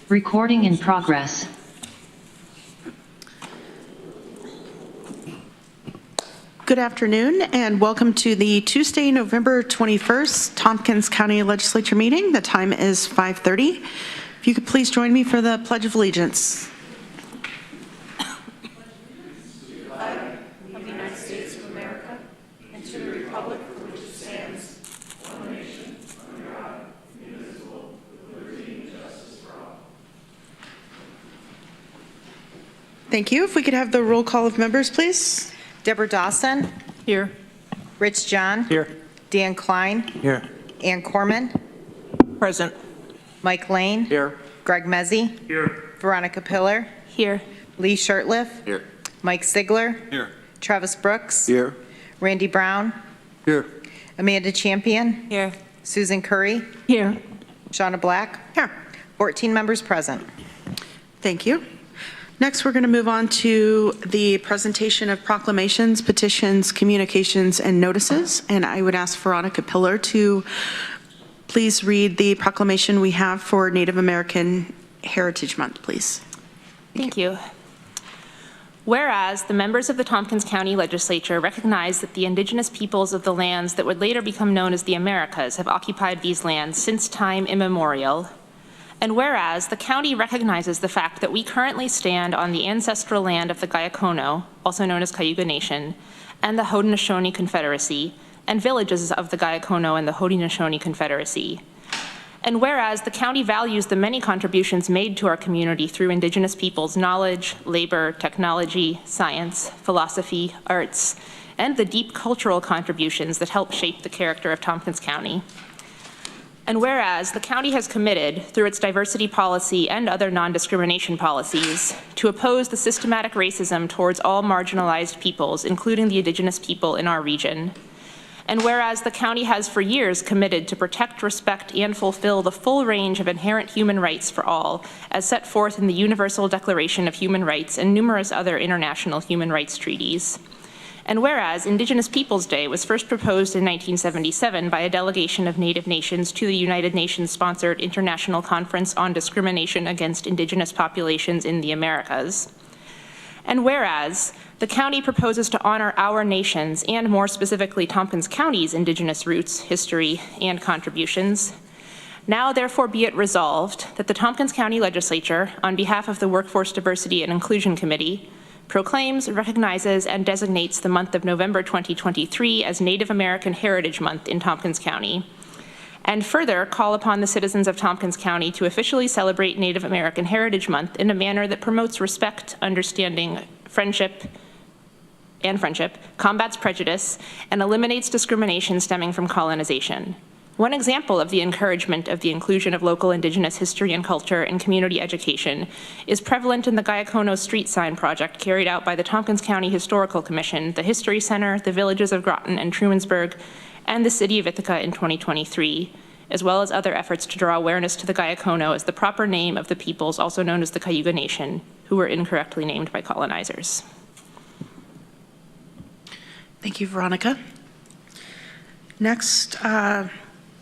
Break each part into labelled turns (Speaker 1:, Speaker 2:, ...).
Speaker 1: Recording in progress.
Speaker 2: Good afternoon and welcome to the Tuesday, November 21st Tompkins County Legislature meeting. The time is 5:30. If you could please join me for the Pledge of Allegiance. Thank you. If we could have the roll call of members, please.
Speaker 3: Deborah Dawson.
Speaker 4: Here.
Speaker 3: Rich John.
Speaker 4: Here.
Speaker 3: Dan Klein.
Speaker 4: Here.
Speaker 3: Ann Corman.
Speaker 4: Present.
Speaker 3: Mike Lane.
Speaker 4: Here.
Speaker 3: Greg Mezzi.
Speaker 4: Here.
Speaker 3: Veronica Pillar.
Speaker 4: Here.
Speaker 3: Lee Shurtleff.
Speaker 4: Here.
Speaker 3: Mike Sigler.
Speaker 4: Here.
Speaker 3: Travis Brooks.
Speaker 4: Here.
Speaker 3: Randy Brown.
Speaker 4: Here.
Speaker 3: Amanda Champion.
Speaker 4: Here.
Speaker 3: Susan Curry.
Speaker 4: Here.
Speaker 3: Shauna Black.
Speaker 2: Here.
Speaker 3: 14 members present.
Speaker 2: Thank you. Next, we're going to move on to the presentation of proclamations, petitions, communications, and notices. And I would ask Veronica Pillar to please read the proclamation we have for Native American Heritage Month, please.
Speaker 5: Thank you. Whereas the members of the Tompkins County Legislature recognize that the indigenous peoples of the lands that would later become known as the Americas have occupied these lands since time immemorial, and whereas the county recognizes the fact that we currently stand on the ancestral land of the Gayakono, also known as Cayuga Nation, and the Haudenosaunee Confederacy, and villages of the Gayakono and the Haudenosaunee Confederacy. And whereas the county values the many contributions made to our community through indigenous peoples' knowledge, labor, technology, science, philosophy, arts, and the deep cultural contributions that help shape the character of Tompkins County. And whereas the county has committed, through its diversity policy and other non-discrimination policies, to oppose the systematic racism towards all marginalized peoples, including the indigenous people in our region. And whereas the county has for years committed to protect, respect, and fulfill the full range of inherent human rights for all, as set forth in the Universal Declaration of Human Rights and numerous other international human rights treaties. And whereas Indigenous Peoples Day was first proposed in 1977 by a delegation of Native nations to the United Nations-sponsored International Conference on Discrimination Against Indigenous Populations in the Americas. And whereas the county proposes to honor our nation's, and more specifically Tompkins County's, indigenous roots, history, and contributions, now therefore be it resolved that the Tompkins County Legislature, on behalf of the Workforce Diversity and Inclusion Committee, proclaims, recognizes, and designates the month of November 2023 as Native American Heritage Month in Tompkins County, and further call upon the citizens of Tompkins County to officially celebrate Native American Heritage Month in a manner that promotes respect, understanding, friendship, combats prejudice, and eliminates discrimination stemming from colonization. One example of the encouragement of the inclusion of local indigenous history and culture in community education is prevalent in the Gayakono street sign project carried out by the Tompkins County Historical Commission, the History Center, the villages of Groton and Trumansburg, and the city of Ithaca in 2023, as well as other efforts to draw awareness to the Gayakono as the proper name of the peoples also known as the Cayuga Nation, who were incorrectly named by colonizers.
Speaker 2: Thank you, Veronica. Next,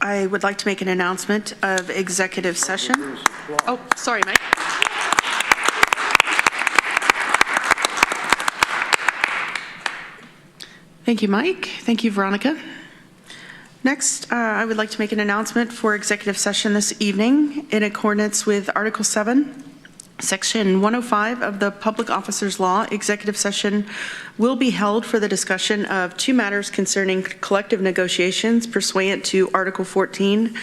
Speaker 2: I would like to make an announcement of executive session. Oh, sorry, Mike. Thank you, Mike. Thank you, Veronica. Next, I would like to make an announcement for executive session this evening in accordance with Article 7, Section 105 of the Public Officers Law. Executive session will be held for the discussion of two matters concerning collective negotiations pursuant to Article 14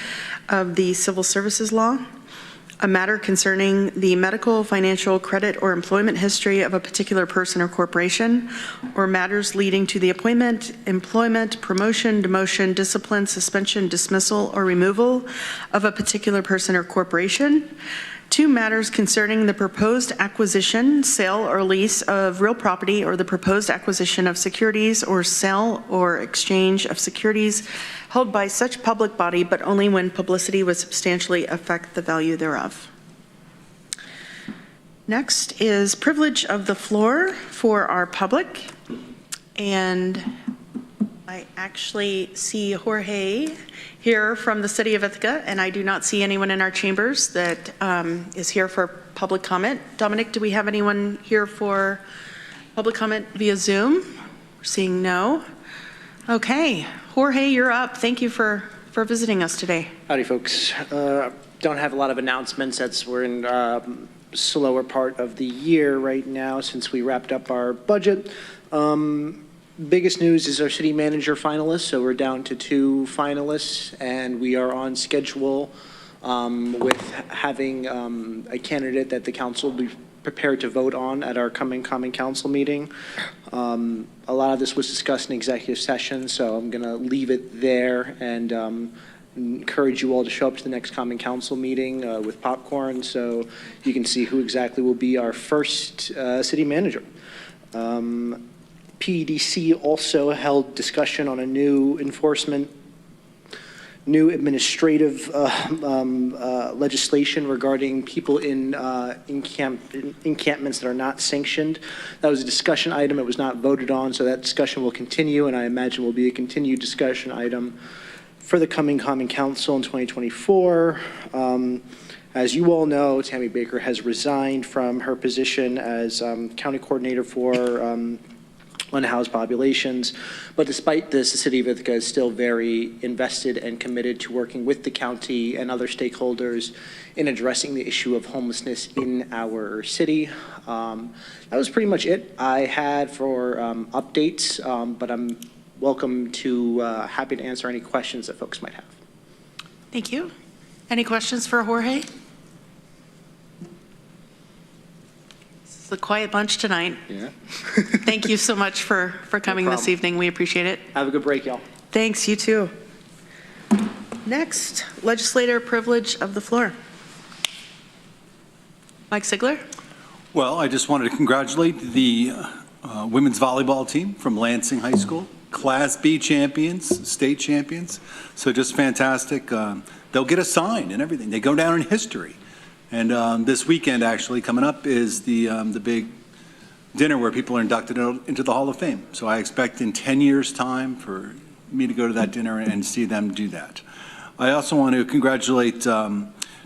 Speaker 2: of the Civil Services Law, a matter concerning the medical, financial, credit, or employment history of a particular person or corporation, or matters leading to the appointment, employment, promotion, demotion, discipline, suspension, dismissal, or removal of a particular person or corporation. Two matters concerning the proposed acquisition, sale, or lease of real property, or the proposed acquisition of securities, or sale or exchange of securities held by such public body, but only when publicity would substantially affect the value thereof. Next is privilege of the floor for our public, and I actually see Jorge here from the city of Ithaca, and I do not see anyone in our chambers that is here for public comment. Dominic, do we have anyone here for public comment via Zoom? We're seeing no. Okay, Jorge, you're up. Thank you for visiting us today.
Speaker 4: Howdy, folks. Don't have a lot of announcements as we're in slower part of the year right now since we wrapped up our budget. Biggest news is our city manager finalists. So we're down to 2 finalists, and we are on schedule with having a candidate that the council will be prepared to vote on at our coming common council meeting. A lot of this was discussed in executive session, so I'm going to leave it there and encourage you all to show up to the next common council meeting with popcorn so you can see who exactly will be our first city manager. PEDC also held discussion on a new administrative legislation regarding people in encampments that are not sanctioned. That was a discussion item. It was not voted on, so that discussion will continue, and I imagine will be a continued discussion item for the coming Common Council in 2024. As you all know, Tammy Baker has resigned from her position as county coordinator for unhoused populations. But despite this, the city of Ithaca is still very invested and committed to working with the county and other stakeholders in addressing the issue of homelessness in our city. That was pretty much it I had for updates, but I'm happy to answer any questions that folks might have.
Speaker 2: Thank you. Any questions for Jorge? This is a quiet bunch tonight.
Speaker 4: Yeah.
Speaker 2: Thank you so much for coming this evening. We appreciate it.
Speaker 4: Have a good break, y'all.
Speaker 2: Thanks, you too. Next, legislator privilege of the floor. Mike Sigler.
Speaker 6: Well, I just wanted to congratulate the women's volleyball team from Lansing High School. Class B champions, state champions. So just fantastic. They'll get a sign and everything. They go down in history. And this weekend, actually, coming up is the big dinner where people are inducted into the Hall of Fame. So I expect in 10 years' time for me to go to that dinner and see them do that. I also want to congratulate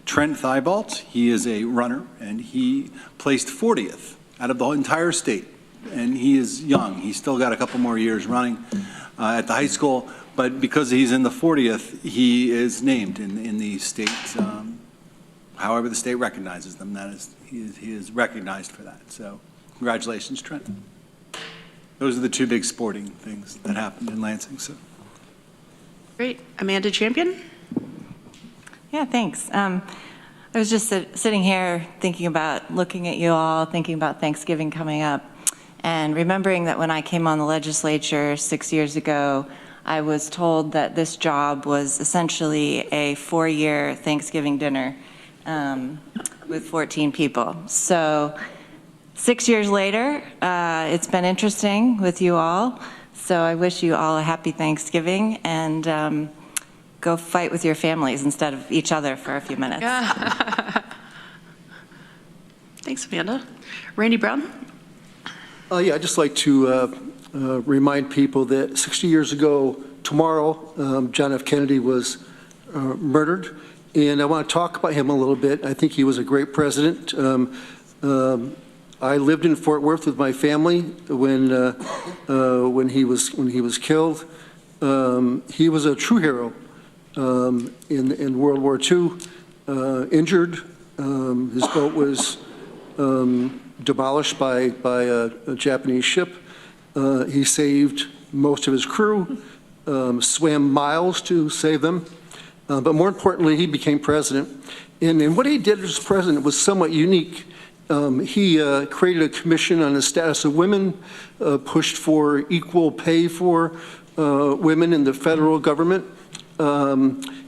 Speaker 6: Trent Thibault. He is a runner, and he placed 40th out of the entire state. And he is young. He's still got a couple more years running at the high school, but because he's in the 40th, he is named in the state, however the state recognizes them. That is, he is recognized for that. So congratulations, Trent. Those are the 2 big sporting things that happened in Lansing. So
Speaker 2: Great. Amanda Champion.
Speaker 7: Yeah, thanks. I was just sitting here thinking about looking at you all, thinking about Thanksgiving coming up. And remembering that when I came on the legislature 6 years ago, I was told that this job was essentially a 4-year Thanksgiving dinner with 14 people. So 6 years later, it's been interesting with you all. So I wish you all a happy Thanksgiving and go fight with your families instead of each other for a few minutes.
Speaker 2: Thanks, Amanda. Randy Brown.
Speaker 8: Yeah, I'd just like to remind people that 60 years ago tomorrow, John F. Kennedy was murdered, and I want to talk about him a little bit. I think he was a great president. I lived in Fort Worth with my family when he was killed. He was a true hero in World War II. Injured, his boat was demolished by a Japanese ship. He saved most of his crew, swam miles to save them. But more importantly, he became president. And what he did as president was somewhat unique. He created a commission on the status of women, pushed for equal pay for women in the federal government.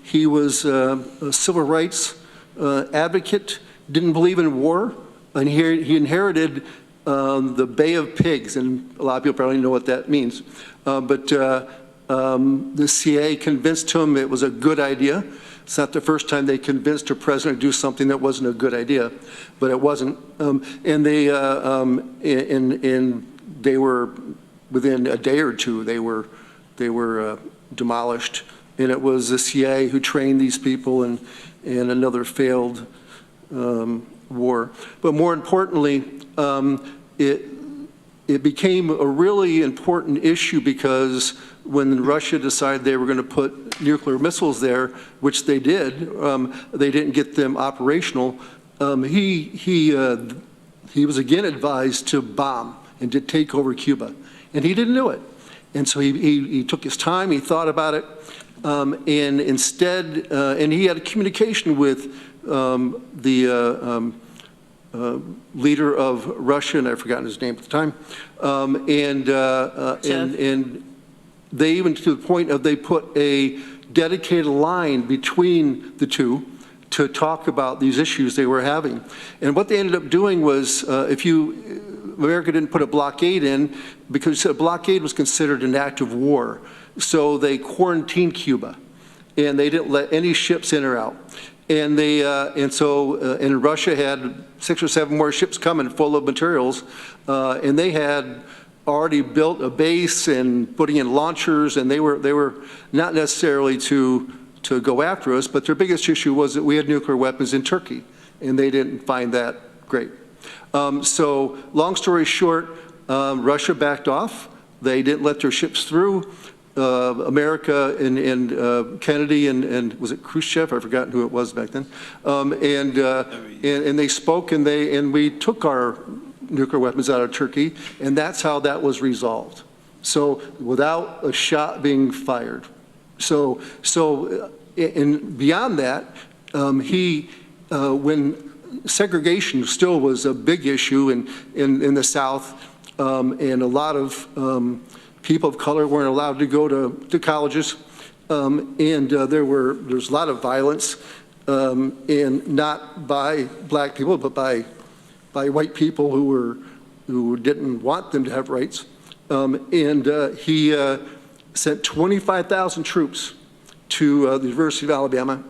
Speaker 8: He was a civil rights advocate, didn't believe in war. And he inherited the Bay of Pigs, and a lot of people probably know what that means. But the CIA convinced him it was a good idea. It's not the first time they convinced a president to do something that wasn't a good idea, but it wasn't. And they were within a day or two, they were demolished. And it was the CIA who trained these people in another failed war. But more importantly, it became a really important issue because when Russia decided they were going to put nuclear missiles there, which they did, they didn't get them operational. He was again advised to bomb and to take over Cuba, and he didn't do it. And so he took his time, he thought about it, and instead, and he had a communication with the leader of Russia, and I've forgotten his name at the time, and they even to the point of they put a dedicated line between the two to talk about these issues they were having. And what they ended up doing was, America didn't put a blockade in because a blockade was considered an act of war. So they quarantined Cuba, and they didn't let any ships in or out. And Russia had 6 or 7 more ships coming full of materials, and they had already built a base and putting in launchers, and they were not necessarily to go after us, but their biggest issue was that we had nuclear weapons in Turkey, and they didn't find that great. So long story short, Russia backed off. They didn't let their ships through. America and Kennedy and was it Khrushchev? I've forgotten who it was back then. And they spoke, and we took our nuclear weapons out of Turkey, and that's how that was resolved. So without a shot being fired. And beyond that, when segregation still was a big issue in the South, and a lot of people of color weren't allowed to go to colleges, and there's a lot of violence, and not by black people, but by white people who didn't want them to have rights. He sent 25,000 troops to the University of Alabama.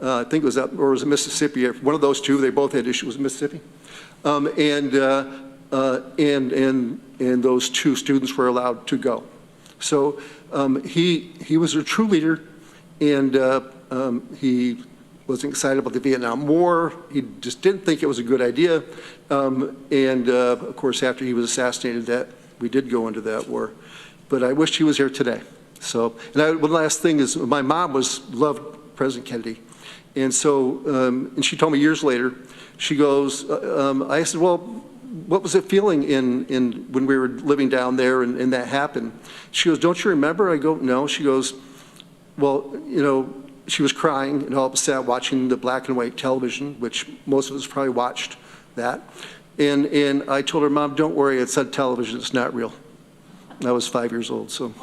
Speaker 8: I think it was that, or was it Mississippi? One of those two. They both had issues with Mississippi, and those 2 students were allowed to go. So he was a true leader, and he wasn't excited about the Vietnam War. He just didn't think it was a good idea. Of course, after he was assassinated, we did go into that war. But I wish he was here today. So, and one last thing is, my mom loved President Kennedy. And so, and she told me years later, she goes, I said, well, what was it feeling when we were living down there and that happened? She goes, don't you remember? I go, no. She goes, well, she was crying and all upset watching the black and white television, which most of us probably watched that. And I told her, Mom, don't worry, it's on television, it's not real. I was 5 years old, so,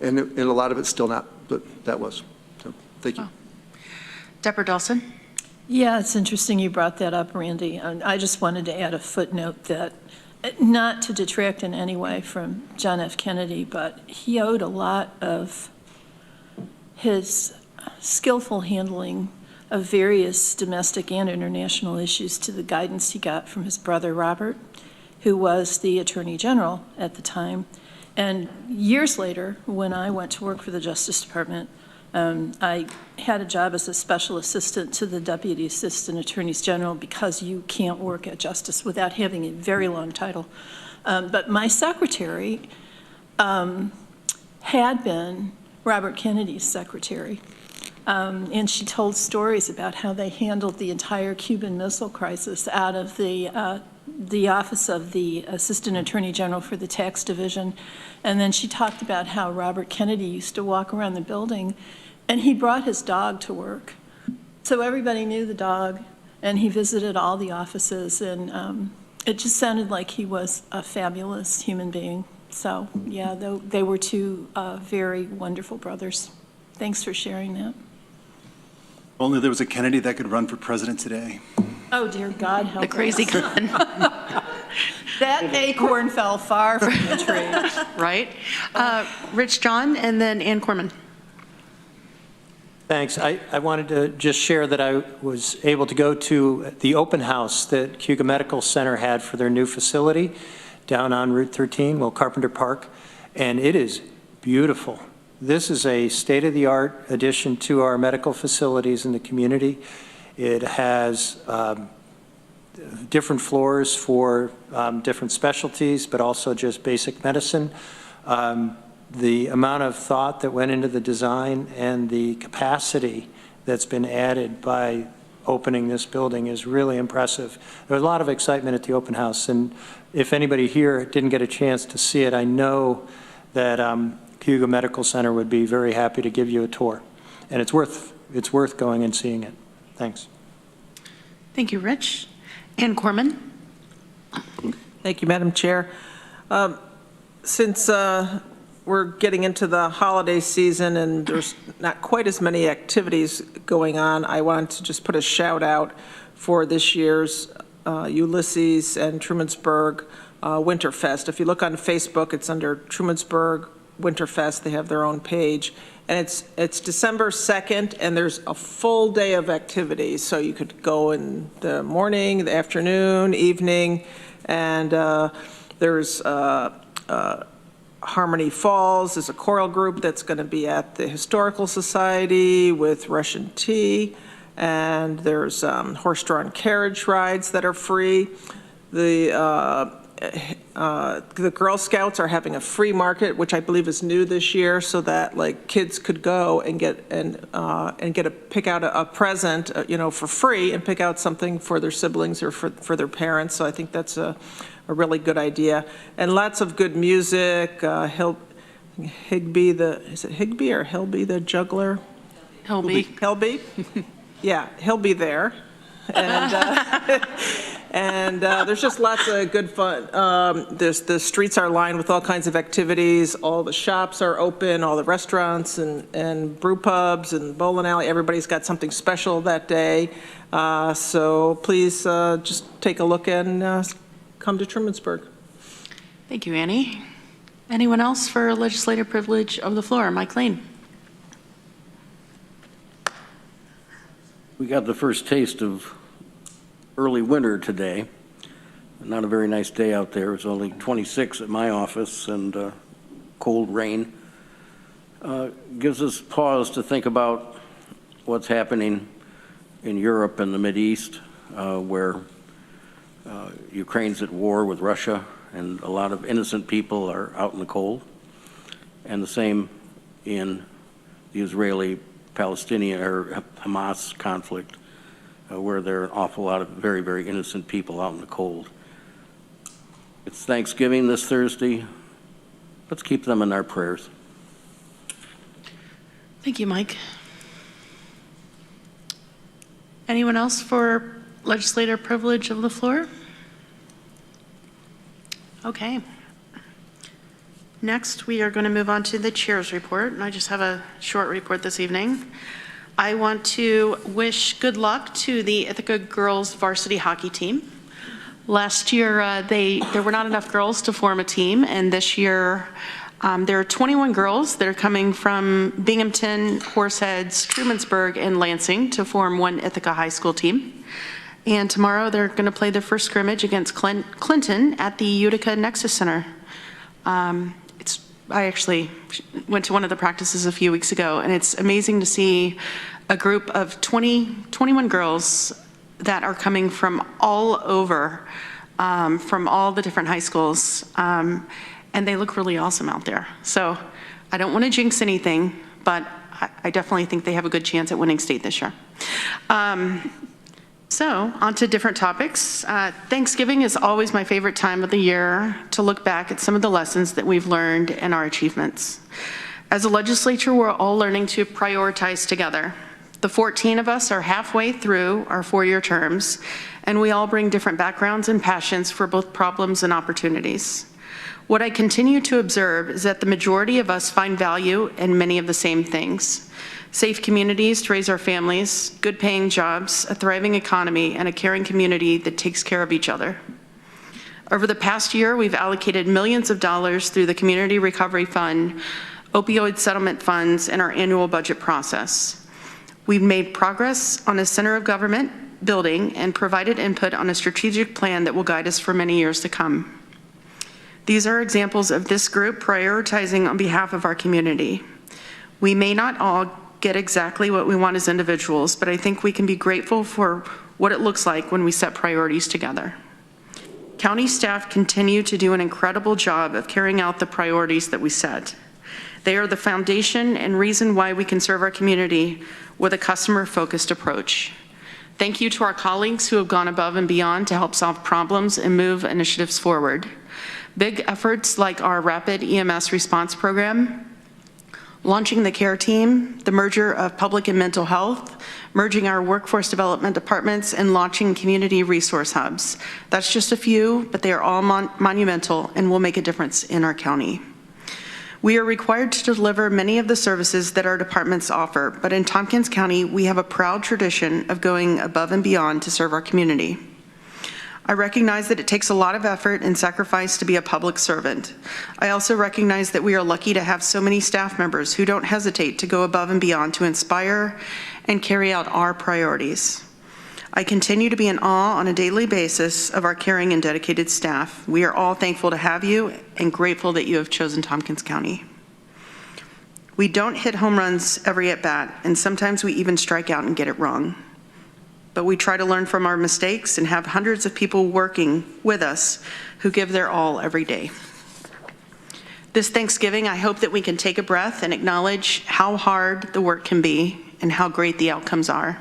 Speaker 8: and a lot of it's still not, but that was. So, thank you.
Speaker 2: Deborah Dawson.
Speaker 9: Yeah, it's interesting you brought that up, Randy. I just wanted to add a footnote that, not to detract in any way from John F. Kennedy, but he owed a lot of his skillful handling of various domestic and international issues to the guidance he got from his brother Robert, who was the Attorney General at the time. And years later, when I went to work for the Justice Department, I had a job as a special assistant to the Deputy Assistant Attorneys General, because you can't work at Justice without having a very long title. But my secretary had been Robert Kennedy's secretary. And she told stories about how they handled the entire Cuban Missile Crisis out of the office of the Assistant Attorney General for the Tax Division. And then she talked about how Robert Kennedy used to walk around the building, and he brought his dog to work. So everybody knew the dog, and he visited all the offices, and it just sounded like he was a fabulous human being. So yeah, they were 2 very wonderful brothers. Thanks for sharing that.
Speaker 6: Only there was a Kennedy that could run for president today.
Speaker 9: Oh, dear God, help
Speaker 2: The crazy
Speaker 9: us.
Speaker 2: gun.
Speaker 9: That acorn fell far from the tree.
Speaker 2: Right? Rich John, and then Ann Corman.
Speaker 10: Thanks. I wanted to just share that I was able to go to the open house that Cayuga Medical Center had for their new facility down on Route 13, Carpenter Park, and it is beautiful. This is a state-of-the-art addition to our medical facilities in the community. It has different floors for different specialties, but also just basic medicine. The amount of thought that went into the design and the capacity that's been added by opening this building is really impressive. There was a lot of excitement at the open house, and if anybody here didn't get a chance to see it, I know that Cayuga Medical Center would be very happy to give you a tour, and it's worth going and seeing it. Thanks.
Speaker 2: Thank you, Rich. Ann Corman.
Speaker 11: Thank you, Madam Chair. Since we're getting into the holiday season and there's not quite as many activities going on, I want to just put a shout out for this year's Ulysses and Trumansburg Winterfest. If you look on Facebook, it's under Trumansburg Winterfest. They have their own page. And it's December 2nd, and there's a full day of activities. So you could go in the morning, the afternoon, evening, and there's Harmony Falls is a choral group that's going to be at the Historical Society with Russian tea, and there's horse-drawn carriage rides that are free. The Girl Scouts are having a free market, which I believe is new this year, so that like kids could go and pick out a present, for free, and pick out something for their siblings or for their parents. So I think that's a really good idea, and lots of good music. Higby or Hilby the juggler? Hilby. Yeah, he'll be there, and there's just lots of good fun. The streets are lined with all kinds of activities. All the shops are open, all the restaurants and brew pubs and bowling alley. Everybody's got something special that day. So please just take a look and come to Trumansburg.
Speaker 2: Thank you, Annie. Anyone else for legislative privilege of the floor? Mike Lane.
Speaker 12: We got the first taste of early winter today. Not a very nice day out there. It was only 26 at my office, and cold rain. Gives us pause to think about what's happening in Europe and the Mideast, where Ukraine's at war with Russia, and a lot of innocent people are out in the cold. And the same in the Israeli-Palestinian or Hamas conflict, where there are an awful lot of very, very innocent people out in the cold. It's Thanksgiving this Thursday. Let's keep them in our prayers.
Speaker 2: Thank you, Mike. Anyone else for legislative privilege of the floor? Okay. Next, we are going to move on to the chair's report, and I just have a short report this evening. I want to wish good luck to the Ithaca girls varsity hockey team. Last year, there were not enough girls to form a team, and this year there are 21 girls that are coming from Binghamton, Horseheads, Trumansburg, and Lansing to form one Ithaca high school team. And tomorrow they're going to play their first scrimmage against Clinton at the Utica Nexus Center. I actually went to one of the practices a few weeks ago, and it's amazing to see a group of 21 girls that are coming from all over, from all the different high schools, and they look really awesome out there. So I don't want to jinx anything, but I definitely think they have a good chance at winning state this year. So, on to different topics. Thanksgiving is always my favorite time of the year to look back at some of the lessons that we've learned and our achievements. As a legislature, we're all learning to prioritize together. The 14 of us are halfway through our 4-year terms, and we all bring different backgrounds and passions for both problems and opportunities. What I continue to observe is that the majority of us find value in many of the same things. Safe communities to raise our families, good paying jobs, a thriving economy, and a caring community that takes care of each other. Over the past year, we've allocated millions of dollars through the Community Recovery Fund, opioid settlement funds, and our annual budget process. We've made progress on a center of government building and provided input on a strategic plan that will guide us for many years to come. These are examples of this group prioritizing on behalf of our community. We may not all get exactly what we want as individuals, but I think we can be grateful for what it looks like when we set priorities together. County staff continue to do an incredible job of carrying out the priorities that we set. They are the foundation and reason why we can serve our community with a customer-focused approach. Thank you to our colleagues who have gone above and beyond to help solve problems and move initiatives forward. Big efforts like our rapid EMS response program, launching the CARE team, the merger of public and mental health, merging our workforce development departments, and launching community resource hubs. That's just a few, but they are all monumental and will make a difference in our county. We are required to deliver many of the services that our departments offer, but in Tompkins County, we have a proud tradition of going above and beyond to serve our community. I recognize that it takes a lot of effort and sacrifice to be a public servant. I also recognize that we are lucky to have so many staff members who don't hesitate to go above and beyond to inspire and carry out our priorities. I continue to be in awe on a daily basis of our caring and dedicated staff. We are all thankful to have you and grateful that you have chosen Tompkins County. We don't hit home runs every at bat, and sometimes we even strike out and get it wrong. But we try to learn from our mistakes and have hundreds of people working with us who give their all every day. This Thanksgiving, I hope that we can take a breath and acknowledge how hard the work can be and how great the outcomes are.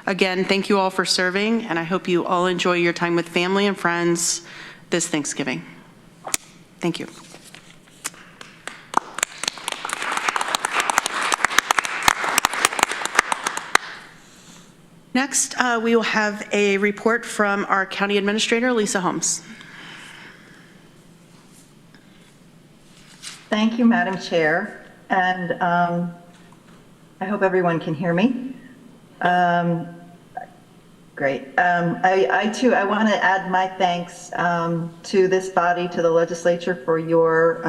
Speaker 2: Again, thank you all for serving, and I hope you all enjoy your time with family and friends this Thanksgiving. Thank you. Next, we will have a report from our County Administrator, Lisa Holmes.
Speaker 13: Thank you, Madam Chair, and I hope everyone can hear me. Great. I want to add my thanks to this body, to the legislature, for your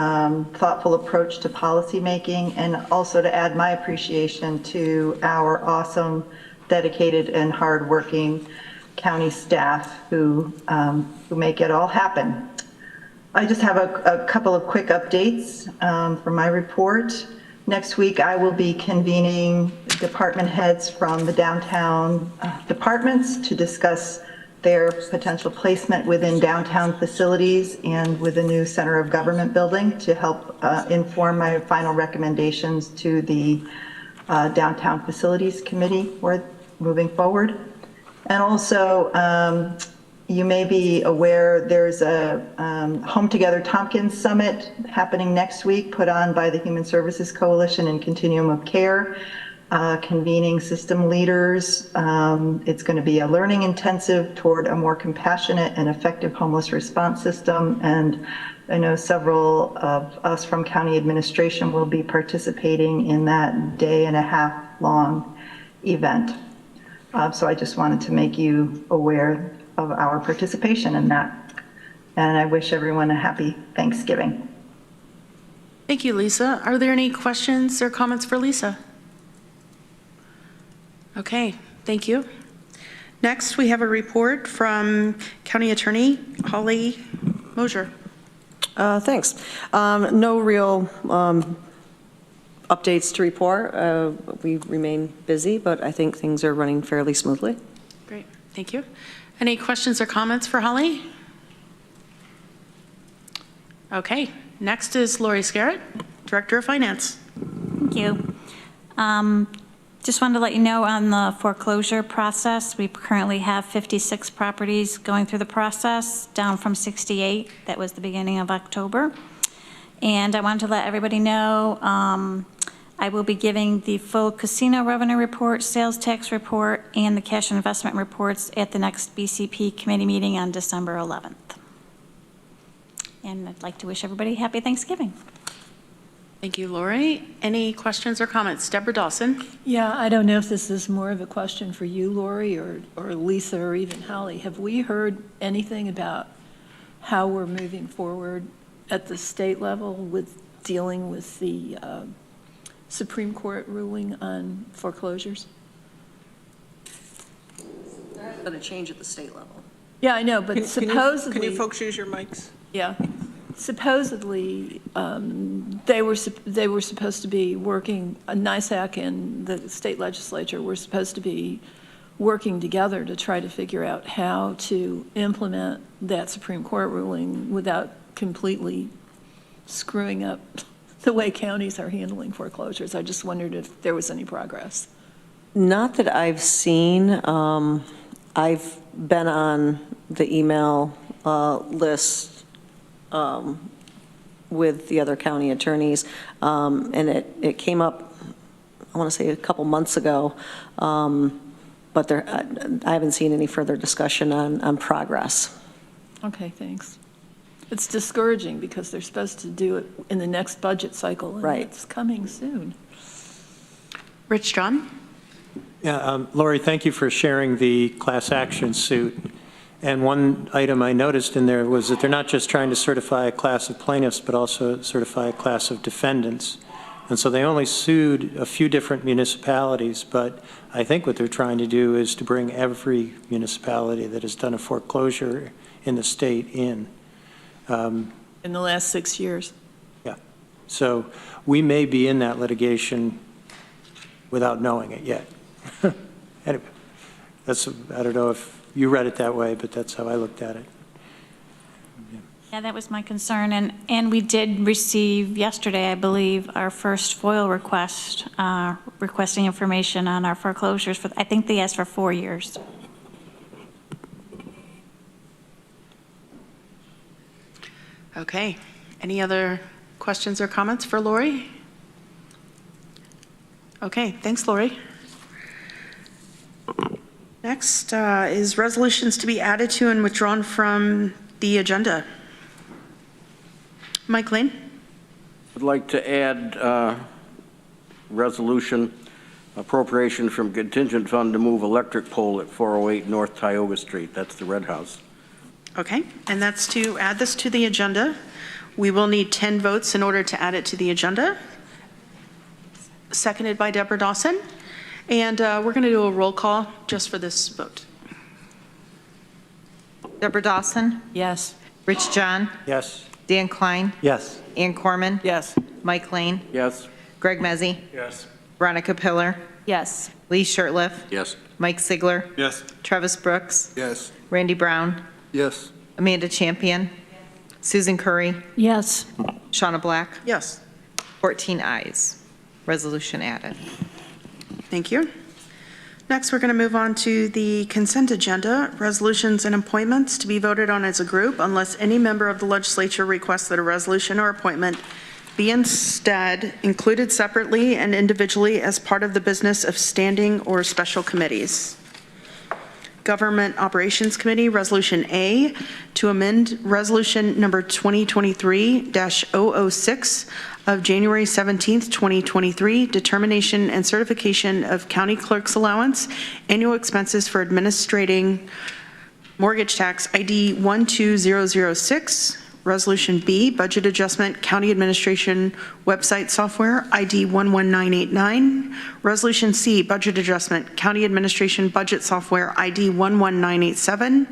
Speaker 13: thoughtful approach to policymaking, and also to add my appreciation to our awesome, dedicated, and hardworking county staff who make it all happen. I just have a couple of quick updates for my report. Next week, I will be convening department heads from the downtown departments to discuss their potential placement within downtown facilities and with the new Center of Government building to help inform my final recommendations to the Downtown Facilities Committee for moving forward. And also, you may be aware there's a Home Together Tompkins Summit happening next week, put on by the Human Services Coalition and Continuum of Care, convening system leaders. It's going to be a learning intensive toward a more compassionate and effective homeless response system. And I know several of us from county administration will be participating in that day-and-a-half-long event. So I just wanted to make you aware of our participation in that. And I wish everyone a happy Thanksgiving.
Speaker 2: Thank you, Lisa. Are there any questions or comments for Lisa? Okay, thank you. Next, we have a report from County Attorney Holly Mosier.
Speaker 14: Thanks. No real updates to report. We remain busy, but I think things are running fairly smoothly.
Speaker 2: Great, thank you. Any questions or comments for Holly? Okay, next is Lori Scarrett, Director of Finance.
Speaker 15: Thank you. Just wanted to let you know on the foreclosure process, we currently have 56 properties going through the process, down from 68. That was the beginning of October. And I wanted to let everybody know I will be giving the full casino revenue report, sales tax report, and the cash investment reports at the next BCP committee meeting on December 11th. And I'd like to wish everybody a happy Thanksgiving.
Speaker 2: Thank you, Lori. Any questions or comments? Deborah Dawson.
Speaker 9: Yeah, I don't know if this is more of a question for you, Lori, or Lisa, or even Holly. Have we heard anything about how we're moving forward at the state level with dealing with the Supreme Court ruling on foreclosures?
Speaker 14: Going to change at the state level.
Speaker 9: Yeah, I know, but supposedly...
Speaker 11: Can you folks use your mics?
Speaker 9: Yeah. supposedly, they were supposed to be working, NISAC and the state legislature were supposed to be working together to try to figure out how to implement that Supreme Court ruling without completely screwing up the way counties are handling foreclosures. I just wondered if there was any progress.
Speaker 14: Not that I've seen. I've been on the email list with the other county attorneys, and it came up, I want to say a couple months ago, but I haven't seen any further discussion on progress.
Speaker 9: Okay, thanks. It's discouraging because they're supposed to do it in the next budget cycle, and
Speaker 14: Right.
Speaker 9: it's coming soon.
Speaker 2: Rich John?
Speaker 10: Yeah, Lori, thank you for sharing the class action suit. And one item I noticed in there was that they're not just trying to certify a class of plaintiffs, but also certify a class of defendants. And so they only sued a few different municipalities, but I think what they're trying to do is to bring every municipality that has done a foreclosure in the state in.
Speaker 9: In the last 6 years.
Speaker 10: Yeah. So we may be in that litigation without knowing it yet. Anyway, I don't know if you read it that way, but that's how I looked at it.
Speaker 15: Yeah, that was my concern, and we did receive yesterday, I believe, our first FOIL request, requesting information on our foreclosures for, I think they asked for 4 years.
Speaker 2: Okay. Any other questions or comments for Lori? Okay, thanks, Lori. Next is resolutions to be added to and withdrawn from the agenda. Mike Lane?
Speaker 12: I'd like to add resolution appropriation from contingent fund to move electric pole at 408 North Tioga Street. That's the red house.
Speaker 2: Okay, and that's to add this to the agenda. We will need 10 votes in order to add it to the agenda. Seconded by Deborah Dawson. And we're going to do a roll call just for this vote.
Speaker 3: Deborah Dawson?
Speaker 9: Yes.
Speaker 3: Rich John?
Speaker 10: Yes.
Speaker 3: Dan Klein?
Speaker 10: Yes.
Speaker 3: Ann Corman?
Speaker 9: Yes.
Speaker 3: Mike Lane?
Speaker 12: Yes.
Speaker 3: Greg Mezzi?
Speaker 10: Yes.
Speaker 3: Veronica Pillar?
Speaker 5: Yes.
Speaker 3: Lee Shirtliff?
Speaker 12: Yes.
Speaker 3: Mike Sigler?
Speaker 6: Yes.
Speaker 3: Travis Brooks?
Speaker 8: Yes.
Speaker 3: Randy Brown?
Speaker 8: Yes.
Speaker 3: Amanda Champion? Susan Curry?
Speaker 9: Yes.
Speaker 3: Shauna Black?
Speaker 2: Yes.
Speaker 3: 14 ayes. Resolution added.
Speaker 2: Thank you. Next, we're going to move on to the consent agenda, resolutions and appointments to be voted on as a group unless any member of the legislature requests that a resolution or appointment be instead included separately and individually as part of the business of standing or special committees. Government Operations Committee, Resolution A, to amend Resolution Number 2023-006 of January 17th, 2023, determination and certification of county clerk's allowance, annual expenses for administrating mortgage tax ID 12006. Resolution B, budget adjustment, county administration website software, ID 11989. Resolution C, budget adjustment, county administration budget software, ID 11987.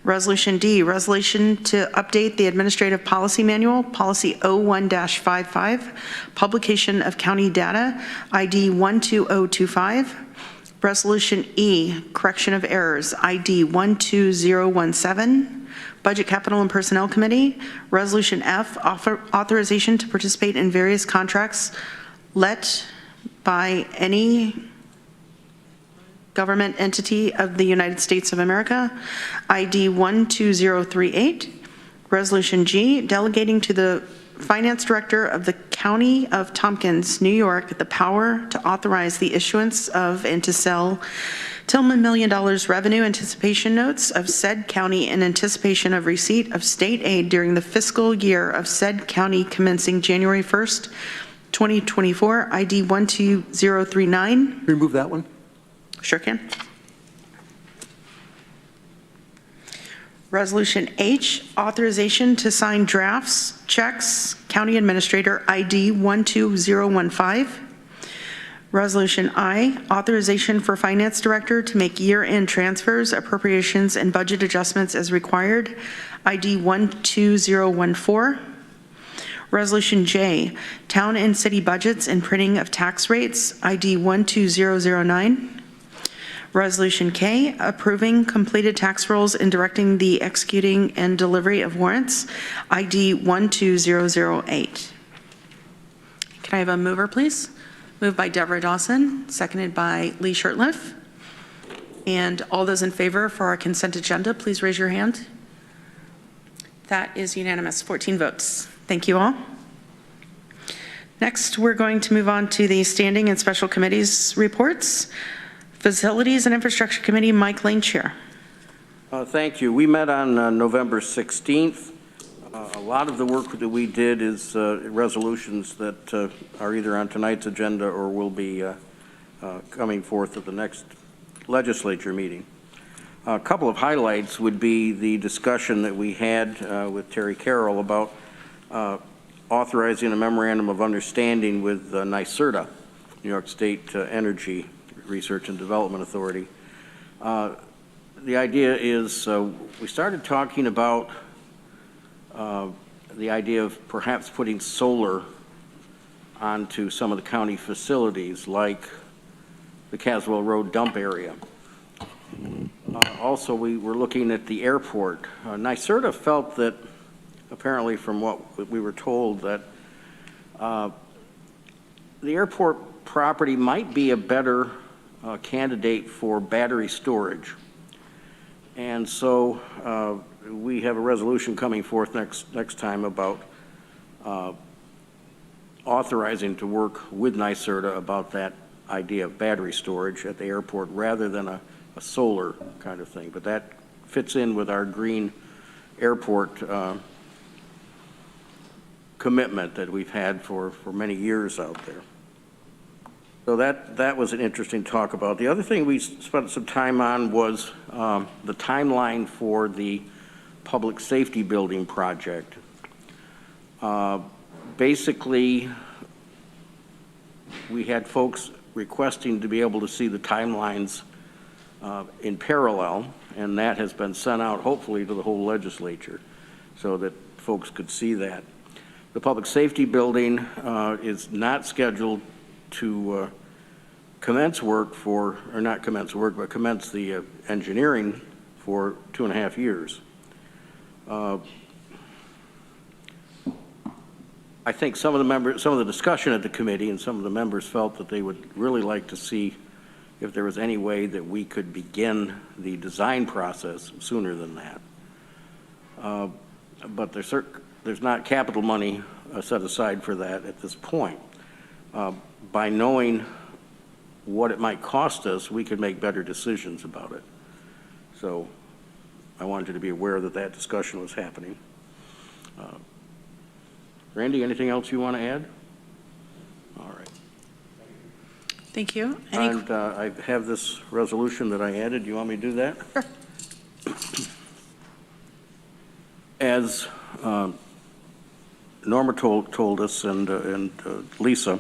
Speaker 2: Resolution D, resolution to update the administrative policy manual, policy 01-55, publication of county data, ID 12025. Resolution E, correction of errors, ID 12017. Budget, Capital, and Personnel Committee, Resolution F, authorization to participate in various contracts let by any government entity of the United States of America, ID 12038. Resolution G, delegating to the Finance Director of the County of Tompkins, New York, the power to authorize the issuance of and to sell $10 million revenue anticipation notes of said county in anticipation of receipt of state aid during the fiscal year of said county commencing January 1st, 2024, ID 12039.
Speaker 8: Remove that one.
Speaker 2: Sure can. Resolution H, authorization to sign drafts, checks, County Administrator ID 12015. Resolution I, authorization for Finance Director to make year-end transfers, appropriations, and budget adjustments as required, ID 12014. Resolution J, Town and City Budgets and Printing of Tax Rates, ID 12009. Resolution K, approving completed tax rolls and directing the executing and delivery of warrants, ID 12008. Can I have a mover, please? Moved by Deborah Dawson, seconded by Lee Shirtliff. And all those in favor for our consent agenda, please raise your hand. That is unanimous, 14 votes. Thank you all. Next, we're going to move on to the standing and special committees reports. Facilities and Infrastructure Committee, Mike Lane, Chair.
Speaker 12: Thank you. We met on November 16th. A lot of the work that we did is resolutions that are either on tonight's agenda or will be coming forth at the next legislature meeting. A couple of highlights would be the discussion that we had with Terry Carroll about authorizing a memorandum of understanding with NYSERDA, New York State Energy Research and Development Authority. The idea is we started talking about the idea of perhaps putting solar onto some of the county facilities like the Caswell Road dump area. Also, we were looking at the airport. NYSERDA felt that, apparently from what we were told, that the airport property might be a better candidate for battery storage. And so we have a resolution coming forth next time about authorizing to work with NYSERDA about that idea of battery storage at the airport rather than a solar kind of thing. But that fits in with our green airport commitment that we've had for many years out there. So that was an interesting talk about. The other thing we spent some time on was the timeline for the public safety building project. Basically, we had folks requesting to be able to see the timelines in parallel, and that has been sent out hopefully to the whole legislature so that folks could see that. The public safety building is not scheduled to commence work for, or not commence work, but commence the engineering for 2.5 years. I think some of the discussion at the committee and some of the members felt that they would really like to see if there was any way that we could begin the design process sooner than that. But there's not capital money set aside for that at this point. By knowing what it might cost us, we could make better decisions about it. So I wanted you to be aware that that discussion was happening. Randy, anything else you want to add? All right.
Speaker 2: Thank you.
Speaker 12: And I have this resolution that I added. Do you want me to do that?
Speaker 2: Sure.
Speaker 12: As Norma told us and Lisa,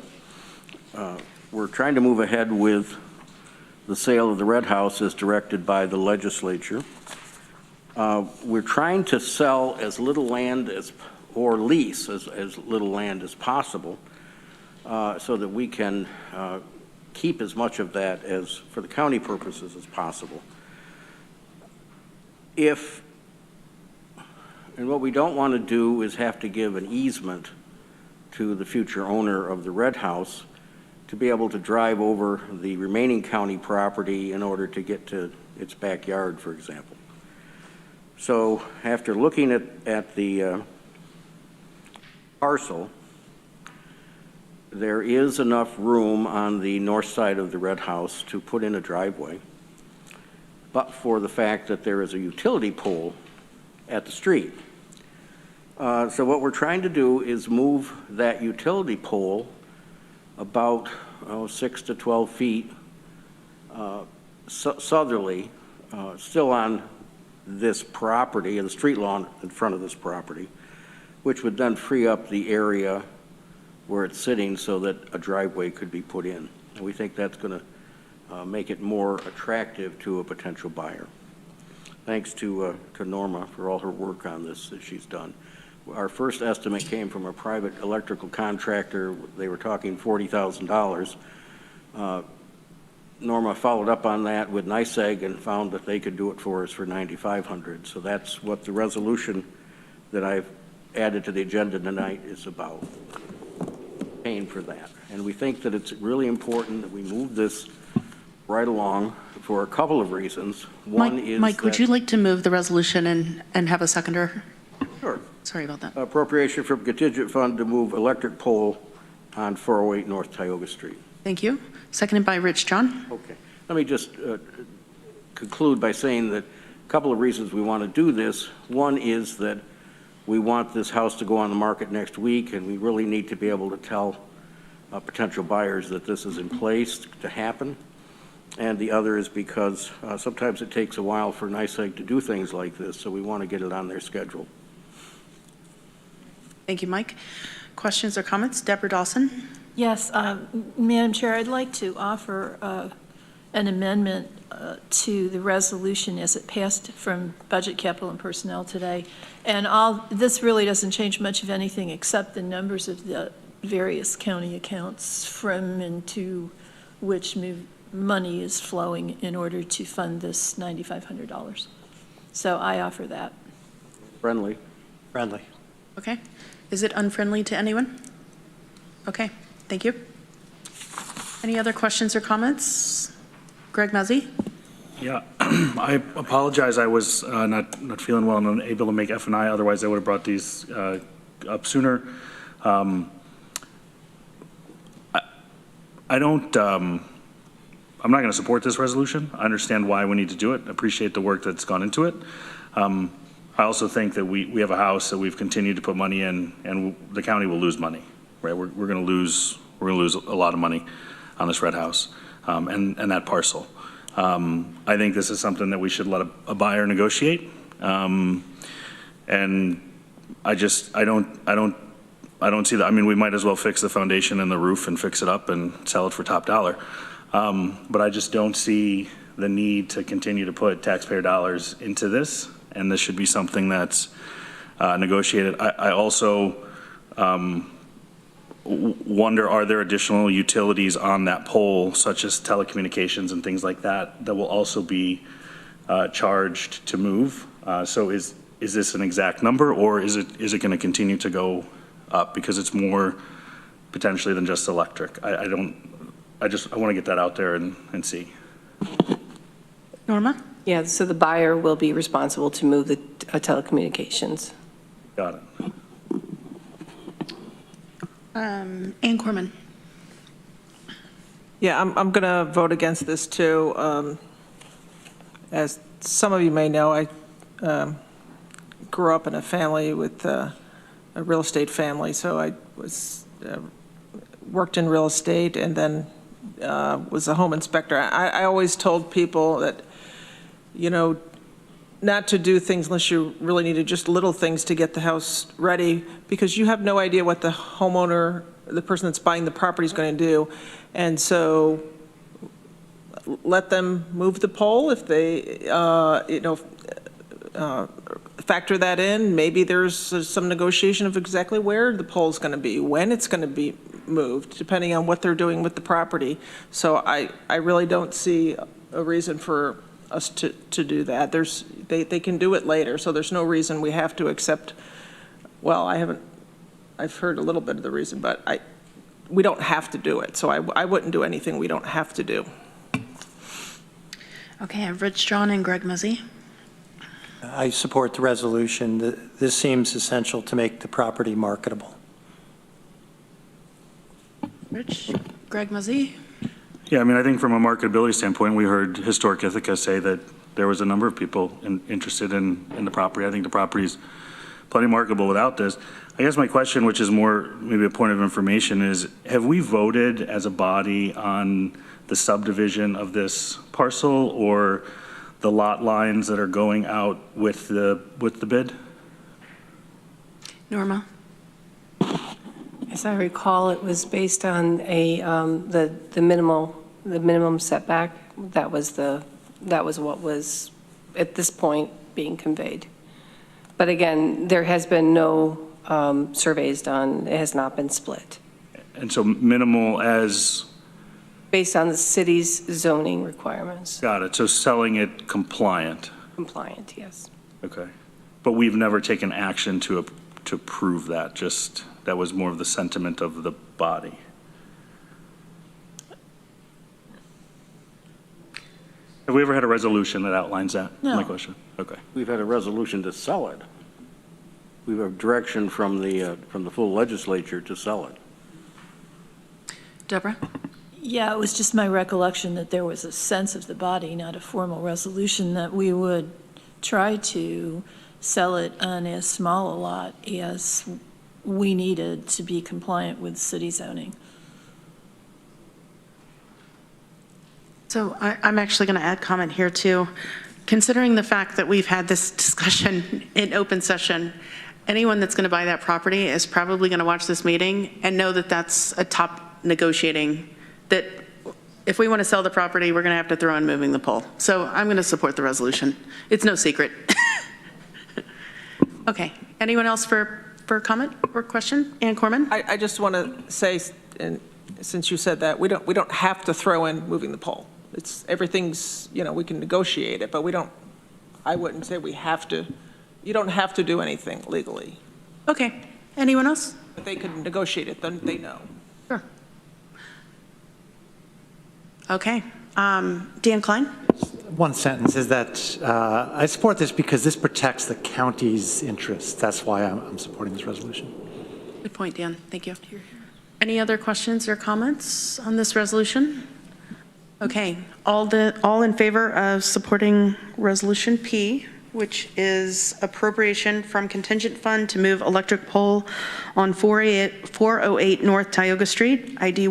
Speaker 12: we're trying to move ahead with the sale of the Red House as directed by the legislature. We're trying to sell as little land or lease as little land as possible so that we can keep as much of that as for the county purposes as possible. And what we don't want to do is have to give an easement to the future owner of the Red House to be able to drive over the remaining county property in order to get to its backyard, for example. So after looking at the parcel, there is enough room on the north side of the Red House to put in a driveway, but for the fact that there is a utility pole at the street. So what we're trying to do is move that utility pole about 6 to 12 feet southerly, still on this property, the street lawn in front of this property, which would then free up the area where it's sitting so that a driveway could be put in. And we think that's going to make it more attractive to a potential buyer. Thanks to Norma for all her work on this that she's done. our first estimate came from a private electrical contractor. They were talking $40,000. Norma followed up on that with NYSEG and found that they could do it for us for $9,500. So that's what the resolution that I've added to the agenda tonight is about, paying for that. And we think that it's really important that we move this right along for a couple of reasons. One is
Speaker 2: Mike, would
Speaker 12: that-
Speaker 2: you like to move the resolution and have a seconder?
Speaker 12: Sure.
Speaker 2: Sorry about that.
Speaker 12: Appropriation from contingent fund to move electric pole on 408 North Tioga Street.
Speaker 2: Thank you. Seconded by Rich John.
Speaker 12: Okay. Let me just conclude by saying that a couple of reasons we want to do this. One is that we want this house to go on the market next week, and we really need to be able to tell potential buyers that this is in place to happen. And the other is because sometimes it takes a while for NYSEG to do things like this, so we want to get it on their schedule.
Speaker 2: Thank you, Mike. Questions or comments? Deborah Dawson.
Speaker 9: Yes, Madam Chair, I'd like to offer an amendment to the resolution as it passed from Budget, Capital, and Personnel today. And this really doesn't change much of anything except the numbers of the various county accounts from and to which money is flowing in order to fund this $9,500. So I offer that.
Speaker 12: Friendly.
Speaker 10: Friendly.
Speaker 2: Okay. Is it unfriendly to anyone? Okay, thank you. Any other questions or comments? Greg Muzzy?
Speaker 16: Yeah, I apologize. I was not feeling well and unable to make F&I. Otherwise, I would have brought these up sooner. I'm not going to support this resolution. I understand why we need to do it. Appreciate the work that's gone into it. I also think that we have a house that we've continued to put money in, and the county will lose money, right? We're going to lose a lot of money on this red house and that parcel. I think this is something that we should let a buyer negotiate, and I don't see that. I mean, we might as well fix the foundation and the roof and fix it up and sell it for top dollar. But I just don't see the need to continue to put taxpayer dollars into this, and this should be something that's negotiated. I also wonder, are there additional utilities on that pole, such as telecommunications and things like that, that will also be charged to move? So is this an exact number, or is it going to continue to go up because it's more potentially than just electric? I want to get that out there and see.
Speaker 2: Norma?
Speaker 17: Yeah, so the buyer will be responsible to move the telecommunications.
Speaker 16: Got it.
Speaker 2: Ann Corman.
Speaker 11: Yeah, I'm going to vote against this too. As some of you may know, I grew up in a family with a real estate family, so I worked in real estate and then was a home inspector. I always told people that, not to do things unless you really needed just little things to get the house ready, because you have no idea what the homeowner, the person that's buying the property, is going to do. And so let them move the pole if they, factor that in. Maybe there's some negotiation of exactly where the pole is going to be, when it's going to be moved, depending on what they're doing with the property. So I really don't see a reason for us to do that. They can do it later, so there's no reason we have to accept. Well, I've heard a little bit of the reason, but we don't have to do it. So I wouldn't do anything we don't have to do.
Speaker 2: Okay, I have Rich John and Greg Muzzy.
Speaker 10: I support the resolution. This seems essential to make the property marketable.
Speaker 2: Rich, Greg Muzzy.
Speaker 16: Yeah, I mean, I think from a marketability standpoint, we heard Historic Ithaca say that there was a number of people interested in the property. I think the property's plenty marketable without this. I guess my question, which is more maybe a point of information, is have we voted as a body on the subdivision of this parcel or the lot lines that are going out with the bid?
Speaker 2: Norma.
Speaker 17: As I recall, it was based on the minimum setback. That was what was at this point being conveyed. But again, there has been no surveys done. It has not been split.
Speaker 16: And so minimal as,
Speaker 17: Based on the city's zoning requirements.
Speaker 16: got it, so selling it compliant.
Speaker 17: Compliant, yes.
Speaker 16: Okay. But we've never taken action to prove that, just, that was more of the sentiment of the body. Have we ever had a resolution that outlines that?
Speaker 9: No.
Speaker 16: My question. Okay.
Speaker 12: We've had a resolution to sell it. We have direction from the full legislature to sell it.
Speaker 2: Deborah?
Speaker 9: Yeah, it was just my recollection that there was a sense of the body, not a formal resolution, that we would try to sell it on as small a lot as we needed to be compliant with city zoning.
Speaker 2: So I'm actually going to add comment here too. Considering the fact that we've had this discussion in open session, anyone that's going to buy that property is probably going to watch this meeting and know that that's a top negotiating, that if we want to sell the property, we're going to have to throw in moving the pole. So I'm going to support the resolution. It's no secret. Okay. Anyone else for comment or question? Ann Corman?
Speaker 11: I just want to say, and since you said that, we don't have to throw in moving the pole. It's, everything's, we can negotiate it, but I wouldn't say we have to, you don't have to do anything legally.
Speaker 2: Okay. Anyone else?
Speaker 11: If they could negotiate it, then they know.
Speaker 2: Sure. Okay. Dan Klein?
Speaker 18: One sentence is that I support this because this protects the county's interests. That's why I'm supporting this resolution.
Speaker 2: Good point, Dan. Thank you. Any other questions or comments on this resolution? Okay. All in favor of supporting Resolution P, which is appropriation from contingent fund to move electric pole on 408 North Tioga Street, ID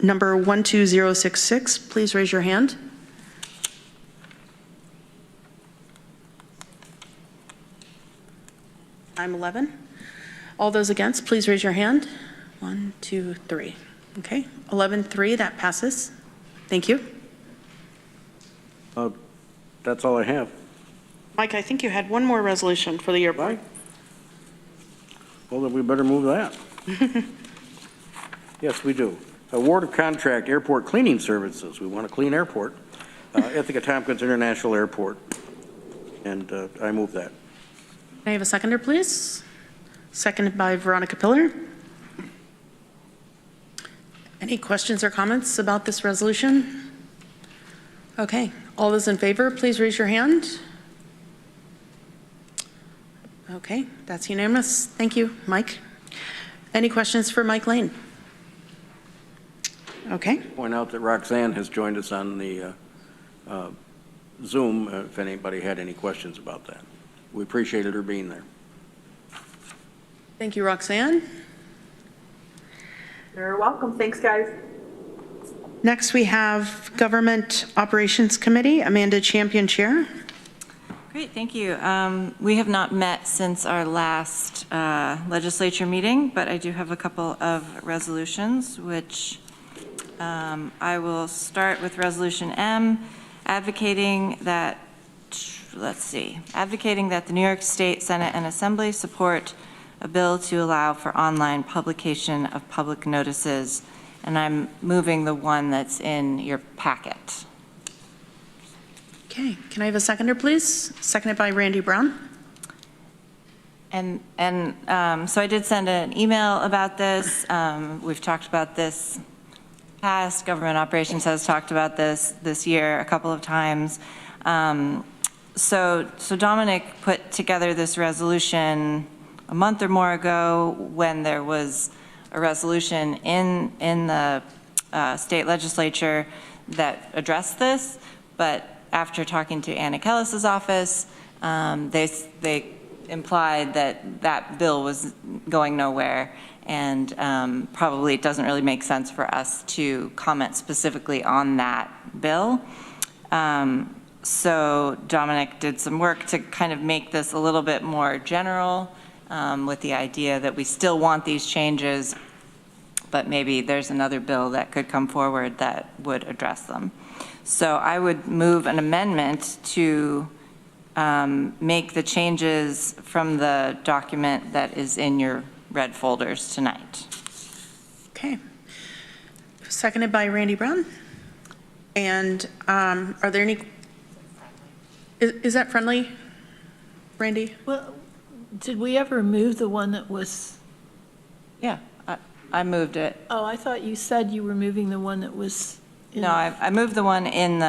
Speaker 2: number 12066. Please raise your hand. I'm 11. All those against, please raise your hand. 1, 2, 3. Okay, 11-3, that passes. Thank you.
Speaker 12: That's all I have.
Speaker 2: Mike, I think you had one more resolution for the airport.
Speaker 12: Well, then we better move that. Yes, we do. Award of contract airport cleaning services. We want a clean airport at the Tompkins International Airport. And I move that.
Speaker 2: Can I have a seconder, please? Seconded by Veronica Pillar. Any questions or comments about this resolution? Okay, all those in favor, please raise your hand. Okay, that's unanimous. Thank you, Mike. Any questions for Mike Lane? Okay.
Speaker 12: Point out that Roxanne has joined us on the Zoom, if anybody had any questions about that. We appreciated her being there.
Speaker 2: Thank you, Roxanne.
Speaker 19: You're welcome. Thanks, guys.
Speaker 2: Next, we have Government Operations Committee, Amanda Champion, Chair.
Speaker 7: Great, thank you. We have not met since our last legislature meeting, but I do have a couple of resolutions, which I will start with Resolution M, advocating that the New York State Senate and Assembly support a bill to allow for online publication of public notices, and I'm moving the one that's in your packet.
Speaker 2: Okay, can I have a seconder, please? Seconded by Randy Brown.
Speaker 7: And so I did send an email about this. We've talked about this past. Government Operations has talked about this year a couple of times. So Dominic put together this resolution a month or more ago when there was a resolution in the state legislature that addressed this, but after talking to Anna Kellis's office, they implied that bill was going nowhere, and probably it doesn't really make sense for us to comment specifically on that bill. So Dominic did some work to kind of make this a little bit more general, with the idea that we still want these changes, but maybe there's another bill that could come forward that would address them. So I would move an amendment to make the changes from the document that is in your red folders tonight.
Speaker 2: Okay. Seconded by Randy Brown. And are there any, is that friendly, Randy?
Speaker 9: Well, did we ever move the one that was?
Speaker 7: Yeah, I moved it.
Speaker 9: Oh, I thought you said you were moving the one that was.
Speaker 7: No, I moved the one in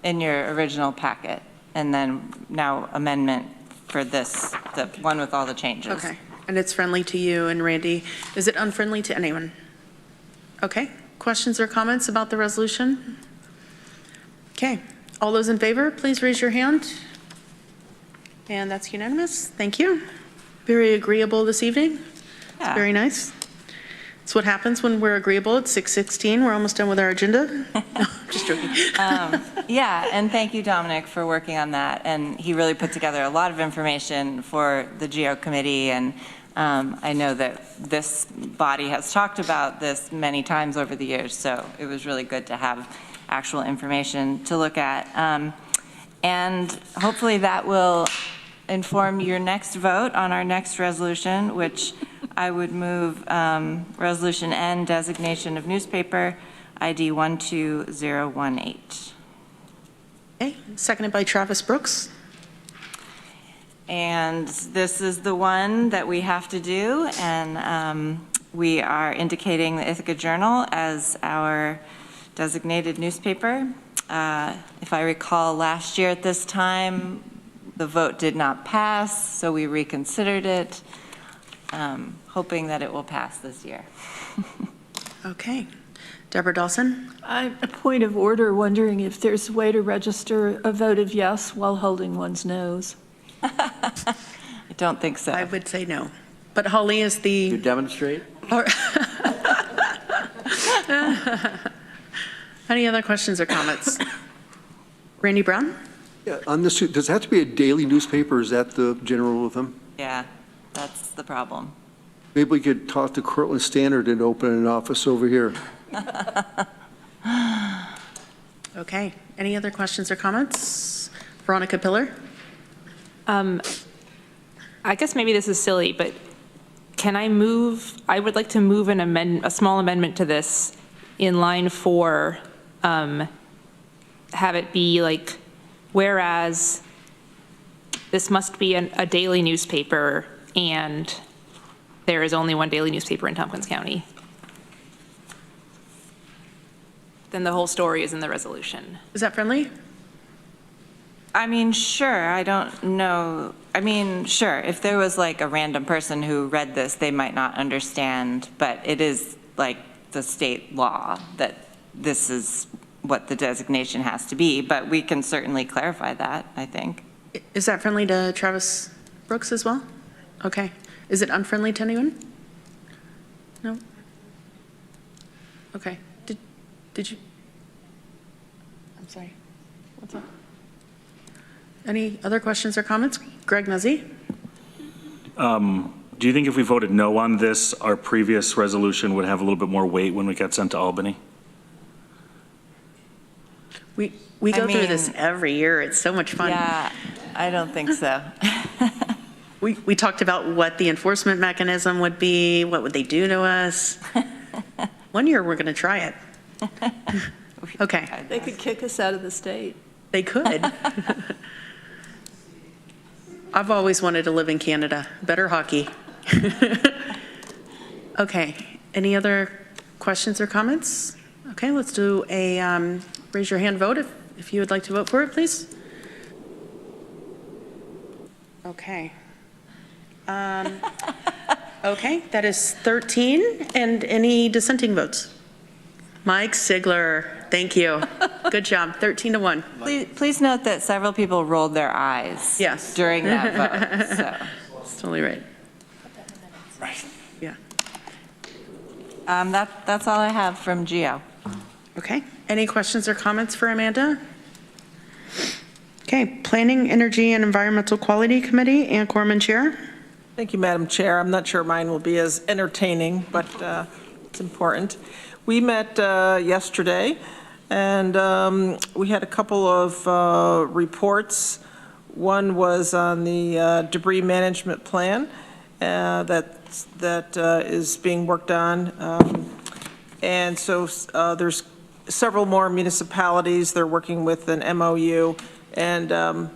Speaker 7: in your original packet, and then now amendment for this, the one with all the changes.
Speaker 2: Okay, and it's friendly to you and Randy. Is it unfriendly to anyone? Okay, questions or comments about the resolution? Okay, all those in favor, please raise your hand. And that's unanimous. Thank you. Very agreeable this evening.
Speaker 7: Yeah.
Speaker 2: It's very nice. It's what happens when we're agreeable. It's 6:16. We're almost done with our agenda. No, just joking.
Speaker 7: Yeah, and thank you, Dominic, for working on that. And he really put together a lot of information for the GEO committee. And I know that this body has talked about this many times over the years, so it was really good to have actual information to look at. And hopefully that will inform your next vote on our next resolution, which I would move Resolution N, designation of newspaper, ID 12018.
Speaker 2: Okay, seconded by Travis Brooks.
Speaker 7: And this is the one that we have to do, and we are indicating the Ithaca Journal as our designated newspaper. If I recall, last year at this time, the vote did not pass, so we reconsidered it, hoping that it will pass this year.
Speaker 2: Okay. Deborah Dawson?
Speaker 9: I'm a point of order, wondering if there's a way to register a vote of yes while holding one's nose.
Speaker 7: I don't think so.
Speaker 2: I would say no. But Holly is the...
Speaker 12: You demonstrate?
Speaker 2: Any other questions or comments? Randy Brown?
Speaker 8: Yeah, on this, does it have to be a daily newspaper? Is that the general rule of thumb?
Speaker 7: Yeah, that's the problem.
Speaker 8: Maybe we could talk to Cortland Standard and open an office over here.
Speaker 2: Okay. Any other questions or comments? Veronica Pillar?
Speaker 5: I guess maybe this is silly, but can I move, I would like to move a small amendment to this in line 4, have it be like, whereas this must be a daily newspaper and there is only one daily newspaper in Tompkins County. Then the whole story is in the resolution.
Speaker 2: Is that friendly?
Speaker 7: I mean, sure, I don't know. I mean, sure, if there was like a random person who read this, they might not understand, but it is like the state law that this is what the designation has to be, but we can certainly clarify that, I think.
Speaker 2: Is that friendly to Travis Brooks as well? Okay. Is it unfriendly to anyone? No? Okay. Did you? I'm sorry. What's up? Any other questions or comments? Greg Nuzzi?
Speaker 16: Do you think if we voted no on this, our previous resolution would have a little bit more weight when we got sent to Albany?
Speaker 2: We go through this every year. It's so much fun.
Speaker 7: Yeah, I don't think so.
Speaker 2: We talked about what the enforcement mechanism would be, what would they do to us. One year we're going to try it. Okay.
Speaker 9: They could kick us out of the state.
Speaker 2: They could. I've always wanted to live in Canada. Better hockey. Okay. Any other questions or comments? Okay, let's do a raise your hand vote if you would like to vote for it, please. Okay. Okay, that is 13. And any dissenting votes? Mike Sigler, thank you. Good job, 13-1.
Speaker 7: Please note that several people rolled their eyes during that vote. So.
Speaker 2: That's totally right.
Speaker 7: Right.
Speaker 2: Yeah.
Speaker 7: That's all I have from GEO.
Speaker 2: Okay. Any questions or comments for Amanda? Okay. Planning, Energy, and Environmental Quality Committee, Ann Corman, Chair.
Speaker 11: Thank you, Madam Chair. I'm not sure mine will be as entertaining, but it's important. We met yesterday, and we had a couple of reports. One was on the debris management plan that is being worked on. And so there's several more municipalities. They're working with an MOU. And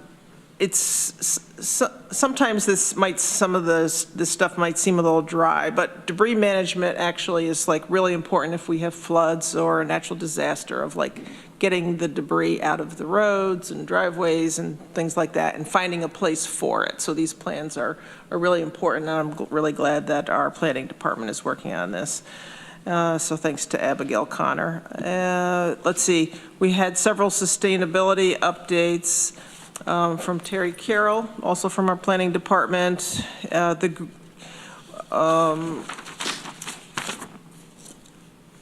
Speaker 11: sometimes some of this stuff might seem a little dry, but debris management actually is like really important if we have floods or a natural disaster, of like getting the debris out of the roads and driveways and things like that, and finding a place for it. So these plans are really important, and I'm really glad that our planning department is working on this. So thanks to Abigail Connor. Let's see, we had several sustainability updates from Terry Carroll, also from our planning department.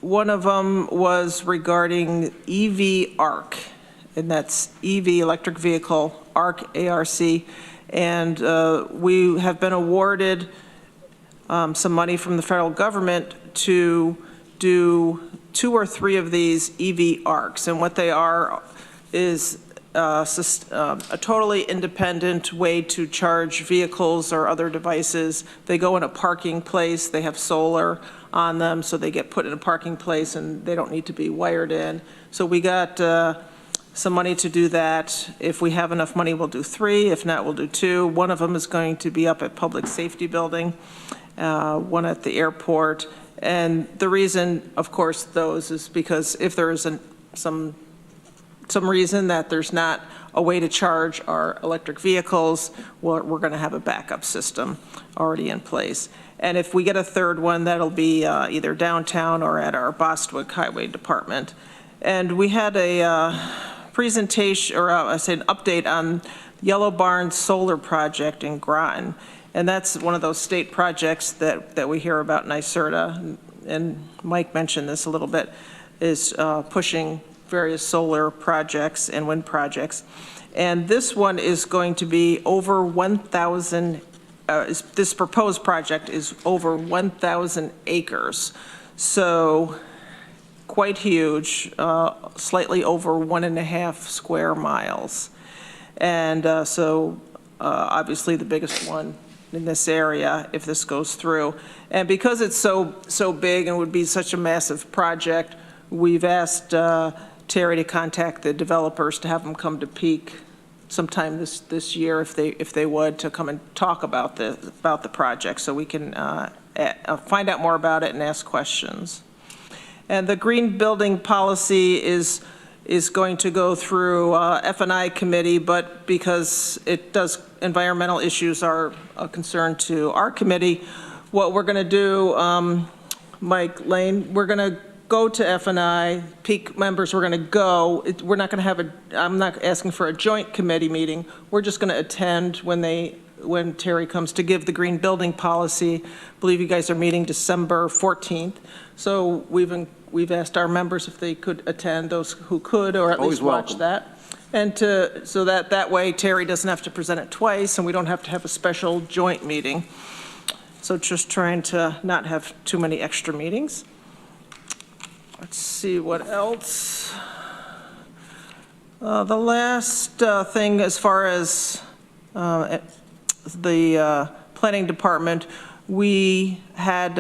Speaker 11: One of them was regarding EV ARC, and that's EV, electric vehicle, ARC, A-R-C. And we have been awarded some money from the federal government to do 2 or 3 of these EV ARCs. And what they are is a totally independent way to charge vehicles or other devices. They go in a parking place, they have solar on them, so they get put in a parking place and they don't need to be wired in. So we got some money to do that. If we have enough money, we'll do 3. If not, we'll do 2. One of them is going to be up at Public Safety Building, one at the airport. And the reason, of course, those is because if there is some reason that there's not a way to charge our electric vehicles, we're going to have a backup system already in place. And if we get a 3rd one, that'll be either downtown or at our Bostwick Highway Department. And we had a presentation, or I say an update on Yellow Barn Solar Project in Groton. And that's one of those state projects that we hear about in NYSERDA, and Mike mentioned this a little bit, is pushing various solar projects and wind projects. And this one is going to be over 1,000, this proposed project is over 1,000 acres. So quite huge, slightly over 1.5 square miles. And obviously the biggest one in this area if this goes through. And because it's so big and would be such a massive project, we've asked Terry to contact the developers to have them come to Peak sometime this year, if they would, to come and talk about the project, so we can find out more about it and ask questions. And the green building policy is going to go through F&I committee, but because environmental issues are a concern to our committee, what we're going to do, Mike Lane, we're going to go to F&I, Peak members, we're going to go. We're not going to have I'm not asking for a joint committee meeting. We're just going to attend when Terry comes to give the green building policy. I believe you guys are meeting December 14th. So we've asked our members if they could attend, those who could, or at least watch that. And so that way Terry doesn't have to present it twice and we don't have to have a special joint meeting. So just trying to not have too many extra meetings. Let's see what else. The last thing, as far as the planning department, we have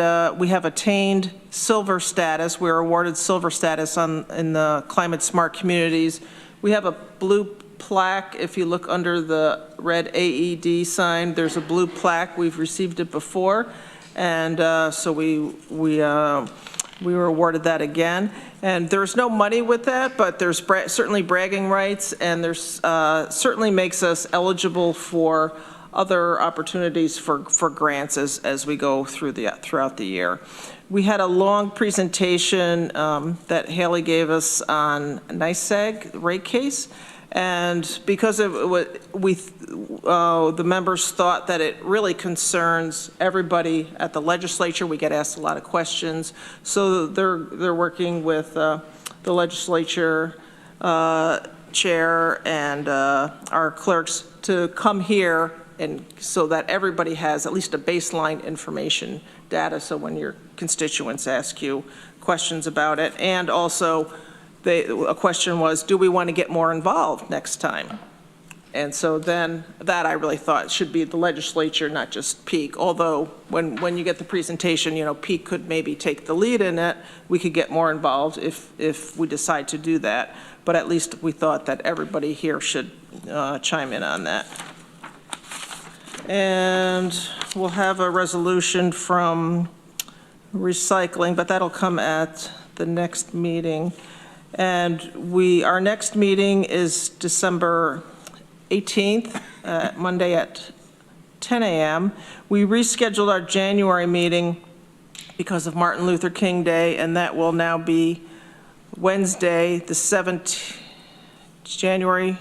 Speaker 11: attained silver status. We were awarded silver status in the climate smart communities. We have a blue plaque. If you look under the red AED sign, there's a blue plaque. We've received it before, and so we were awarded that again. And there's no money with that, but there's certainly bragging rights, and there's certainly makes us eligible for other opportunities for grants as we go throughout the year. We had a long presentation that Haley gave us on NYSEG rate case, and because the members thought that it really concerns everybody at the legislature, we get asked a lot of questions. So they're working with the legislature chair and our clerks to come here, and so that everybody has at least a baseline information data, so when your constituents ask you questions about it. And also a question was, do we want to get more involved next time? And so then that I really thought should be the legislature, not just Peak. Although when you get the presentation, Peak could maybe take the lead in it. We could get more involved if we decide to do that. But at least we thought that everybody here should chime in on that. And we'll have a resolution from recycling, but that'll come at the next meeting. And our next meeting is December 18th, Monday at 10 a.m. We rescheduled our January meeting because of Martin Luther King Day, and that will now be Wednesday, the 7th, January,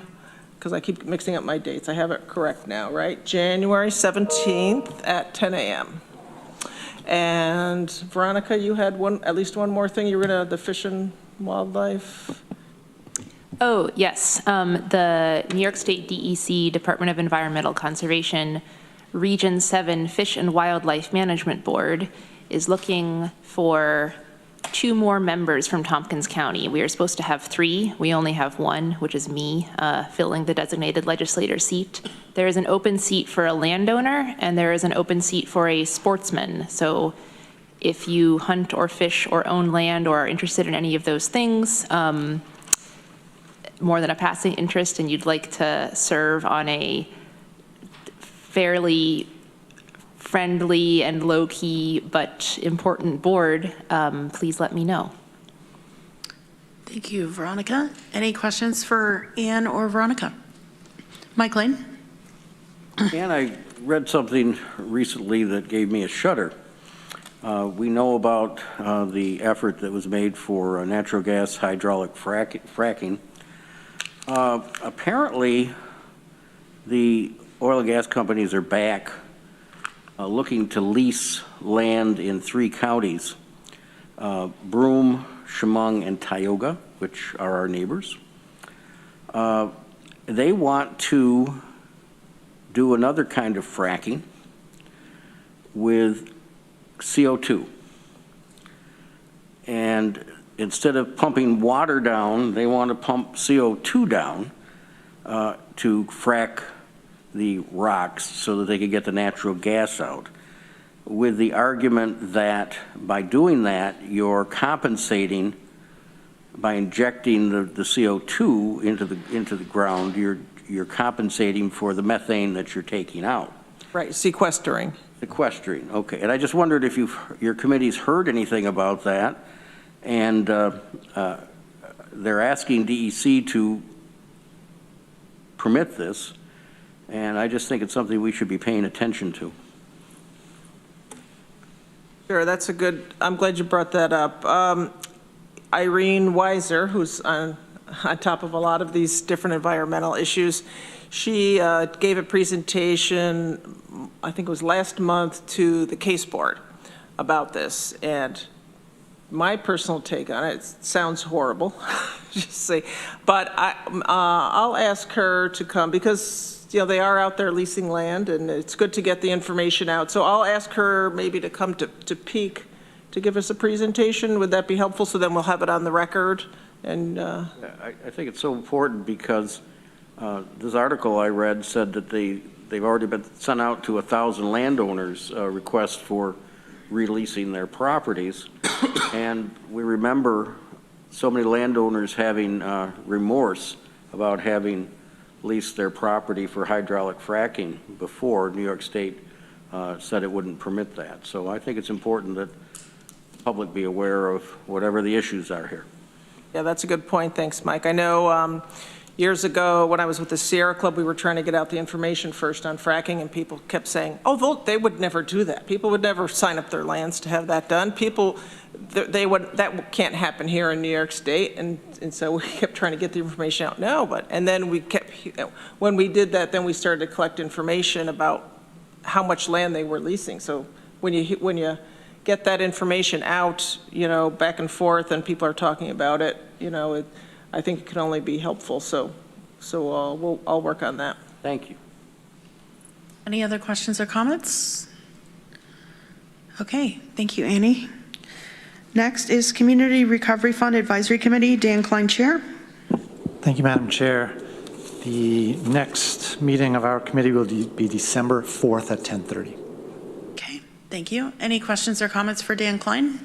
Speaker 11: because I keep mixing up my dates. I have it correct now, right? January 17th at 10 a.m. And Veronica, you had at least one more thing. You were going to the Fish and Wildlife.
Speaker 5: Oh, yes. The New York State DEC, Department of Environmental Conservation, Region 7 Fish and Wildlife Management Board is looking for 2 more members from Tompkins County. We are supposed to have 3. We only have 1, which is me, filling the designated legislator seat. There is an open seat for a landowner, and there is an open seat for a sportsman. So if you hunt or fish or own land or are interested in any of those things, more than a passing interest, and you'd like to serve on a fairly friendly and low-key but important board, please let me know.
Speaker 2: Thank you, Veronica. Any questions for Ann or Veronica? Mike Lane?
Speaker 12: And I read something recently that gave me a shudder. We know about the effort that was made for natural gas hydraulic fracking. Apparently, the oil and gas companies are back looking to lease land in 3 counties, Broome, Chemung, and Tioga, which are our neighbors. They want to do another kind of fracking with CO2. And instead of pumping water down, they want to pump CO2 down to frack the rocks so that they could get the natural gas out, with the argument that by doing that, you're compensating by injecting the CO2 into the ground, you're compensating for the methane that you're taking out.
Speaker 11: Right, sequestering.
Speaker 12: Sequestering, okay. And I just wondered if your committee's heard anything about that, and they're asking DEC to permit this, and I just think it's something we should be paying attention to.
Speaker 11: Sure, that's a good, I'm glad you brought that up. Irene Weiser, who's on top of a lot of these different environmental issues, she gave a presentation, I think it was last month, to the case board about this. And my personal take on it sounds horrible, just say, but I'll ask her to come because they are out there leasing land, and it's good to get the information out. So I'll ask her maybe to come to Peak to give us a presentation. Would that be helpful? So then we'll have it on the record. And
Speaker 12: I think it's so important because this article I read said that they've already been sent out to 1,000 landowners requests for releasing their properties. And we remember so many landowners having remorse about having leased their property for hydraulic fracking before New York State said it wouldn't permit that. So I think it's important that the public be aware of whatever the issues are here.
Speaker 11: yeah, that's a good point. Thanks, Mike. I know years ago when I was with the Sierra Club, we were trying to get out the information first on fracking, and people kept saying, oh, they would never do that. People would never sign up their lands to have that done. People, that can't happen here in New York State. And so we kept trying to get the information out. No, and then when we did that, then we started to collect information about how much land they were leasing. So when you get that information out, back and forth, and people are talking about it, I think it can only be helpful. So I'll work on that.
Speaker 12: Thank you.
Speaker 2: Any other questions or comments? Okay, thank you, Annie. Next is Community Recovery Fund Advisory Committee. Dan Klein, Chair.
Speaker 18: Thank you, Madam Chair. The next meeting of our committee will be December 4th at 10:30.
Speaker 2: Okay, thank you. Any questions or comments for Dan Klein?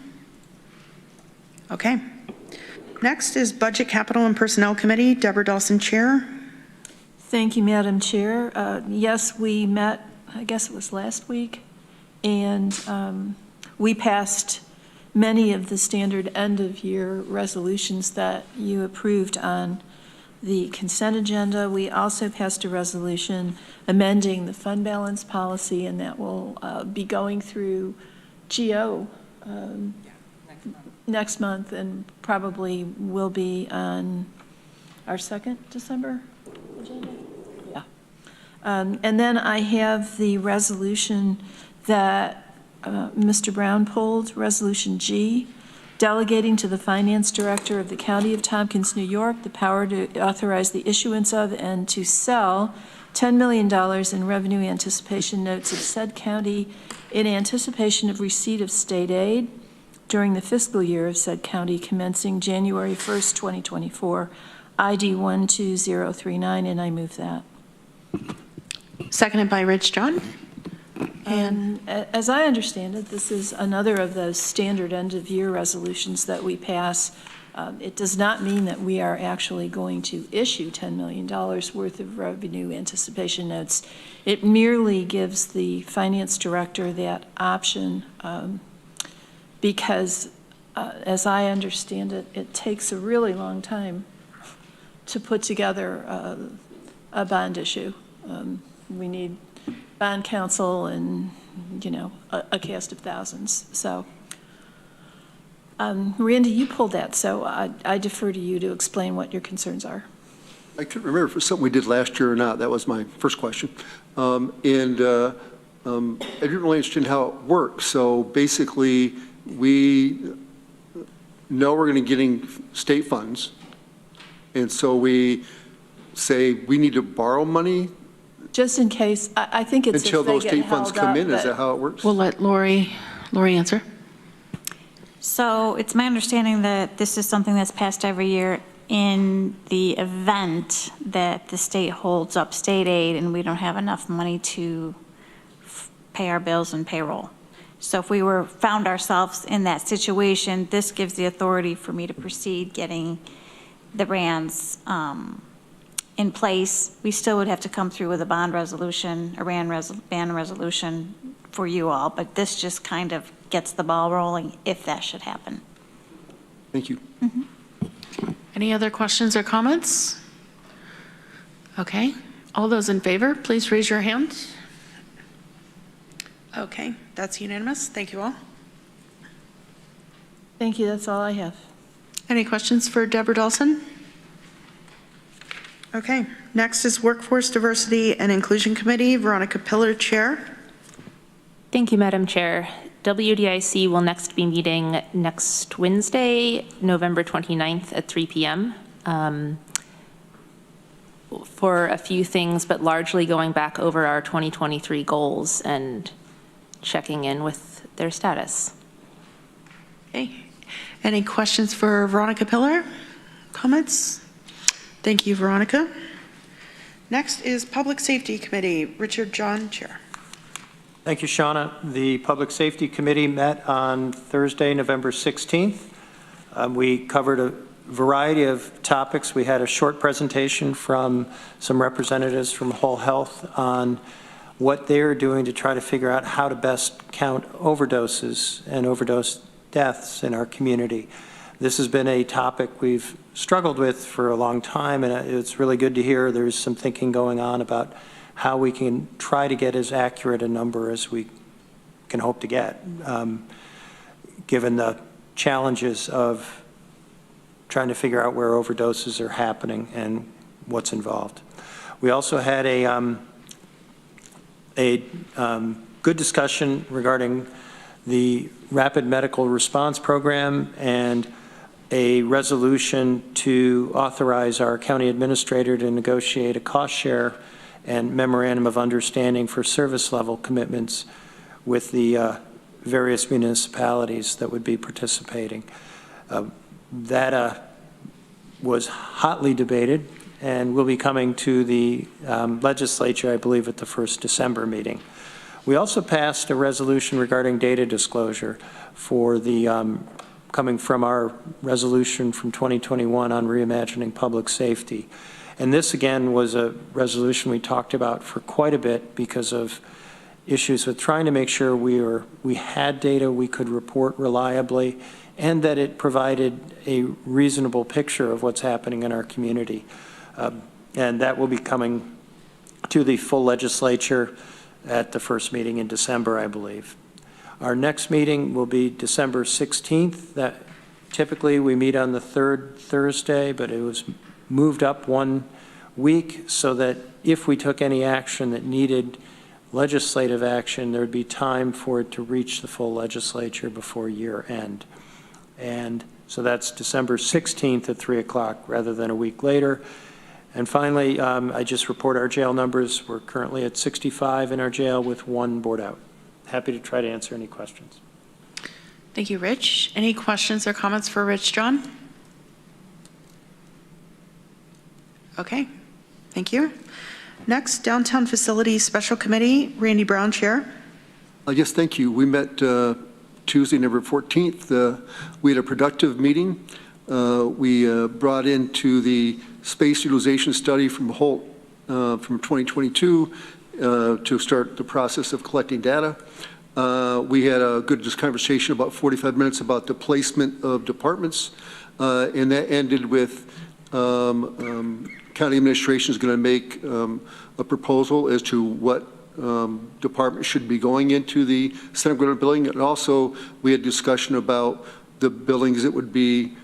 Speaker 2: Okay. Next is Budget, Capital, and Personnel Committee. Deborah Dawson, Chair.
Speaker 9: Thank you, Madam Chair. Yes, we met, I guess it was last week, and we passed many of the standard end-of-year resolutions that you approved on the consent agenda. We also passed a resolution amending the fund balance policy, and that will be going through GO next month, and probably will be on our 2nd December agenda. Yeah. And then I have the resolution that Mr. Brown pulled, Resolution G, delegating to the Finance Director of the County of Tompkins, New York, the power to authorize the issuance of and to sell $10 million in revenue anticipation notes of said county in anticipation of receipt of state aid during the fiscal year of said county commencing January 1st, 2024, ID 12039, and I move that.
Speaker 2: Seconded by Rich John.
Speaker 9: And as I understand it, this is another of those standard end-of-year resolutions that we pass. It does not mean that we are actually going to issue $10 million worth of revenue anticipation notes. It merely gives the finance director that option because, as I understand it, it takes a really long time to put together a bond issue. We need bond counsel and, you know, a cast of thousands. So, Randy, you pulled that, so I defer to you to explain what your concerns are.
Speaker 8: I couldn't remember if it was something we did last year or not. That was my first question. I didn't really understand how it works. So basically, we know we're going to be getting state funds, and so we say we need to borrow money
Speaker 9: just in case. I think it's
Speaker 8: until those state funds come in. Is that how it works?
Speaker 2: We'll let Lori answer.
Speaker 15: So it's my understanding that this is something that's passed every year in the event that the state holds up state aid and we don't have enough money to pay our bills and payroll. So if we found ourselves in that situation, this gives the authority for me to proceed getting the RANs in place. We still would have to come through with a bond resolution, a ban resolution for you all, but this just kind of gets the ball rolling if that should happen.
Speaker 8: Thank you.
Speaker 2: Mm-hmm. Any other questions or comments? Okay. All those in favor, please raise your hand. Okay, that's unanimous. Thank you all.
Speaker 9: Thank you. That's all I have.
Speaker 2: Any questions for Deborah Dawson? Okay, next is Workforce Diversity and Inclusion Committee. Veronica Pillar, Chair.
Speaker 5: Thank you, Madam Chair. WDIC will next be meeting next Wednesday, November 29th at 3 p.m. For a few things, but largely going back over our 2023 goals and checking in with their status.
Speaker 2: Okay. Any questions for Veronica Pillar? Comments? Thank you, Veronica. Next is Public Safety Committee. Richard John, Chair.
Speaker 10: Thank you, Shauna. The Public Safety Committee met on Thursday, November 16th. We covered a variety of topics. We had a short presentation from some representatives from Whole Health on what they're doing to try to figure out how to best count overdoses and overdose deaths in our community. This has been a topic we've struggled with for a long time, and it's really good to hear there's some thinking going on about how we can try to get as accurate a number as we can hope to get, given the challenges of trying to figure out where overdoses are happening and what's involved. We also had a good discussion regarding the Rapid Medical Response Program and a resolution to authorize our county administrator to negotiate a cost share and memorandum of understanding for service level commitments with the various municipalities that would be participating. That was hotly debated and will be coming to the legislature, I believe, at the first December meeting. We also passed a resolution regarding data disclosure for the coming from our resolution from 2021 on reimagining public safety. And this, again, was a resolution we talked about for quite a bit because of issues with trying to make sure we had data we could report reliably and that it provided a reasonable picture of what's happening in our community. And that will be coming to the full legislature at the first meeting in December, I believe. Our next meeting will be December 16th. That typically we meet on the third Thursday, but it was moved up 1 week so that if we took any action that needed legislative action, there would be time for it to reach the full legislature before year end. And so that's December 16th at 3 o'clock rather than a week later. And finally, I just report our jail numbers. We're currently at 65 in our jail with 1 board out. Happy to try to answer any questions.
Speaker 2: Thank you, Rich. Any questions or comments for Rich John? Okay, thank you. Next, Downtown Facilities Special Committee, Randy Brown, Chair.
Speaker 8: Yes, thank you. We met Tuesday, November 14th. We had a productive meeting. We brought into the space utilization study from Holt from 2022 to start the process of collecting data. We had a good conversation, about 45 minutes, about the placement of departments, and that ended with county administration is going to make a proposal as to what department should be going into the Center Government building. And also, we had discussion about the buildings that would be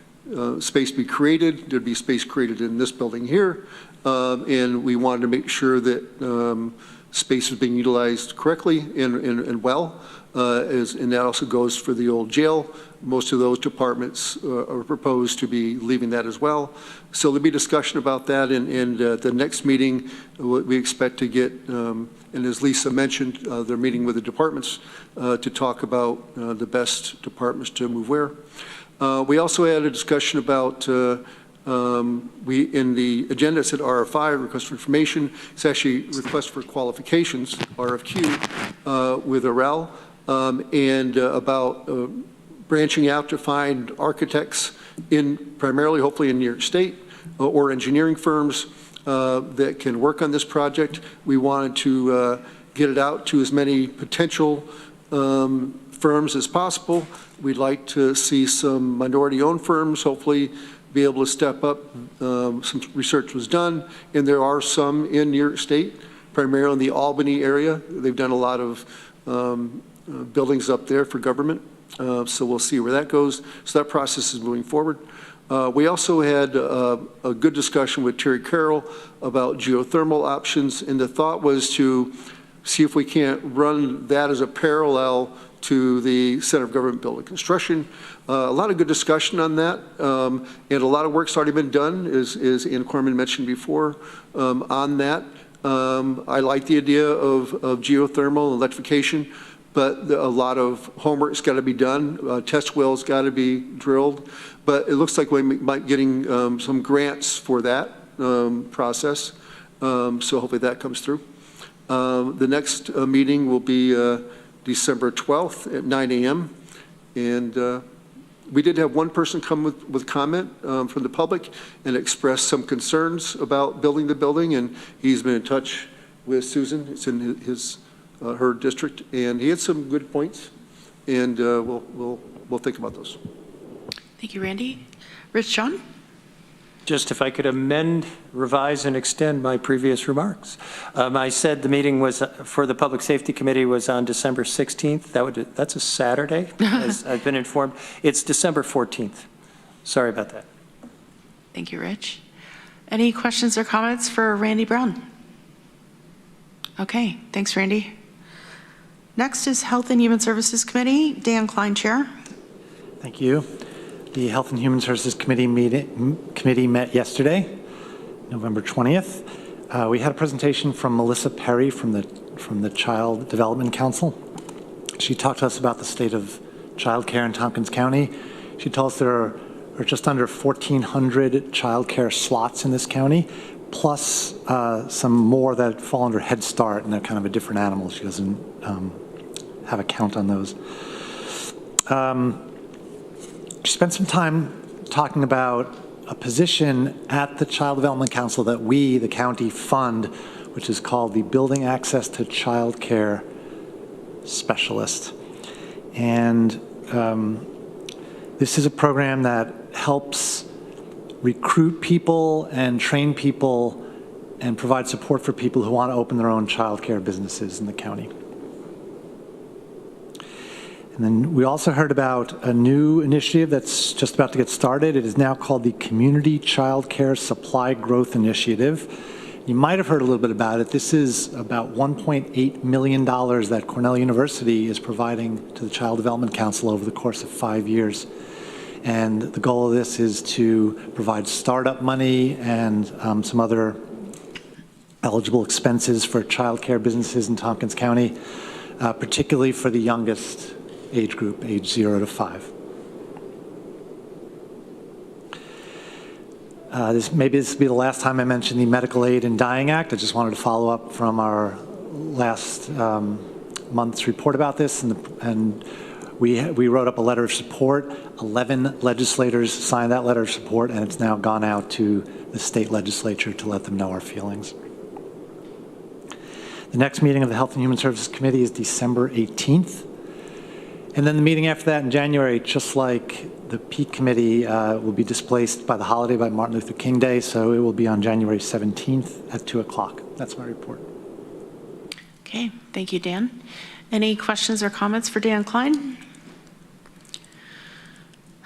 Speaker 8: space be created. There'd be space created in this building here, and we wanted to make sure that space is being utilized correctly and well. And that also goes for the old jail. Most of those departments are proposed to be leaving that as well. So there'll be discussion about that, and the next meeting we expect to get, and as Lisa mentioned, they're meeting with the departments to talk about the best departments to move where. We also had a discussion about, in the agenda it said RFI, request for information. It's actually request for qualifications, RFQ, with REL, and about branching out to find architects in primarily, hopefully in New York State, or engineering firms that can work on this project. We wanted to get it out to as many potential firms as possible. We'd like to see some minority-owned firms hopefully be able to step up. Some research was done, and there are some in New York State, primarily in the Albany area. They've done a lot of buildings up there for government. So we'll see where that goes. So that process is moving forward. We also had a good discussion with Terry Carroll about geothermal options, and the thought was to see if we can't run that as a parallel to the Center of Government Building Construction. A lot of good discussion on that, and a lot of work's already been done, as Ann Corman mentioned before, on that. I like the idea of geothermal and electrification, but a lot of homework's got to be done. Test wells got to be drilled, but it looks like we might getting some grants for that process. So hopefully that comes through. The next meeting will be December 12th at 9 a.m. And we did have one person come with comment from the public and express some concerns about building the building, and he's been in touch with Susan. It's in her district, and he had some good points, and we'll think about those.
Speaker 2: Thank you, Randy. Rich John?
Speaker 10: Just if I could amend, revise, and extend my previous remarks. I said the meeting was for the Public Safety Committee was on December 16th. That's a Saturday, as I've been informed. It's December 14th. Sorry about that.
Speaker 2: Thank you, Rich. Any questions or comments for Randy Brown? Okay, thanks, Randy. Next is Health and Human Services Committee. Dan Klein, Chair.
Speaker 18: Thank you. The Health and Human Services Committee met yesterday, November 20th. We had a presentation from Melissa Perry from the Child Development Council. She talked to us about the state of child care in Tompkins County. She told us there are just under 1,400 child care slots in this county, plus some more that fall under Head Start, and they're kind of a different animal. She doesn't have a count on those. She spent some time talking about a position at the Child Development Council that we, the county, fund, which is called the Building Access to Child Care Specialist. And this is a program that helps recruit people and train people and provide support for people who want to open their own child care businesses in the county. And then we also heard about a new initiative that's just about to get started. It is now called the Community Child Care Supply Growth Initiative. You might have heard a little bit about it. This is about $1.8 million that Cornell University is providing to the Child Development Council over the course of 5 years. And the goal of this is to provide startup money and some other eligible expenses for child care businesses in Tompkins County, particularly for the youngest age group, age 0 to 5. This will be the last time I mention the Medical Aid in Dying Act. I just wanted to follow up from our last month's report about this, and we wrote up a letter of support. 11 legislators signed that letter of support, and it's now gone out to the state legislature to let them know our feelings. The next meeting of the Health and Human Services Committee is December 18th. And then the meeting after that in January, just like the Peak Committee, will be displaced by the holiday by Martin Luther King Day, so it will be on January 17th at 2 o'clock. That's my report.
Speaker 2: Okay, thank you, Dan. Any questions or comments for Dan Klein?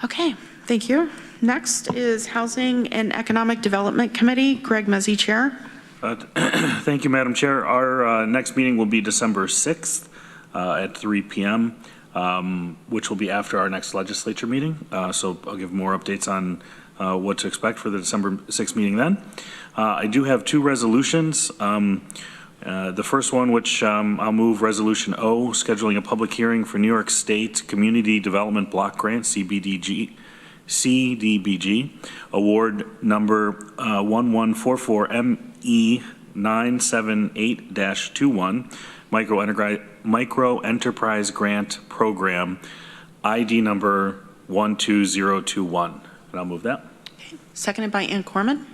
Speaker 2: Okay, thank you. Next is Housing and Economic Development Committee. Greg Mezzi, Chair.
Speaker 16: Thank you, Madam Chair. Our next meeting will be December 6th at 3 p.m., which will be after our next legislature meeting. So I'll give more updates on what to expect for the December 6th meeting then. I do have two resolutions. The first one, which I'll move, Resolution O, scheduling a public hearing for New York State Community Development Block Grant, CDBG, award number 1144ME978-21, Micro Enterprise Grant Program, ID number 12021. And I'll move that.
Speaker 2: Okay. Seconded by Ann Corman.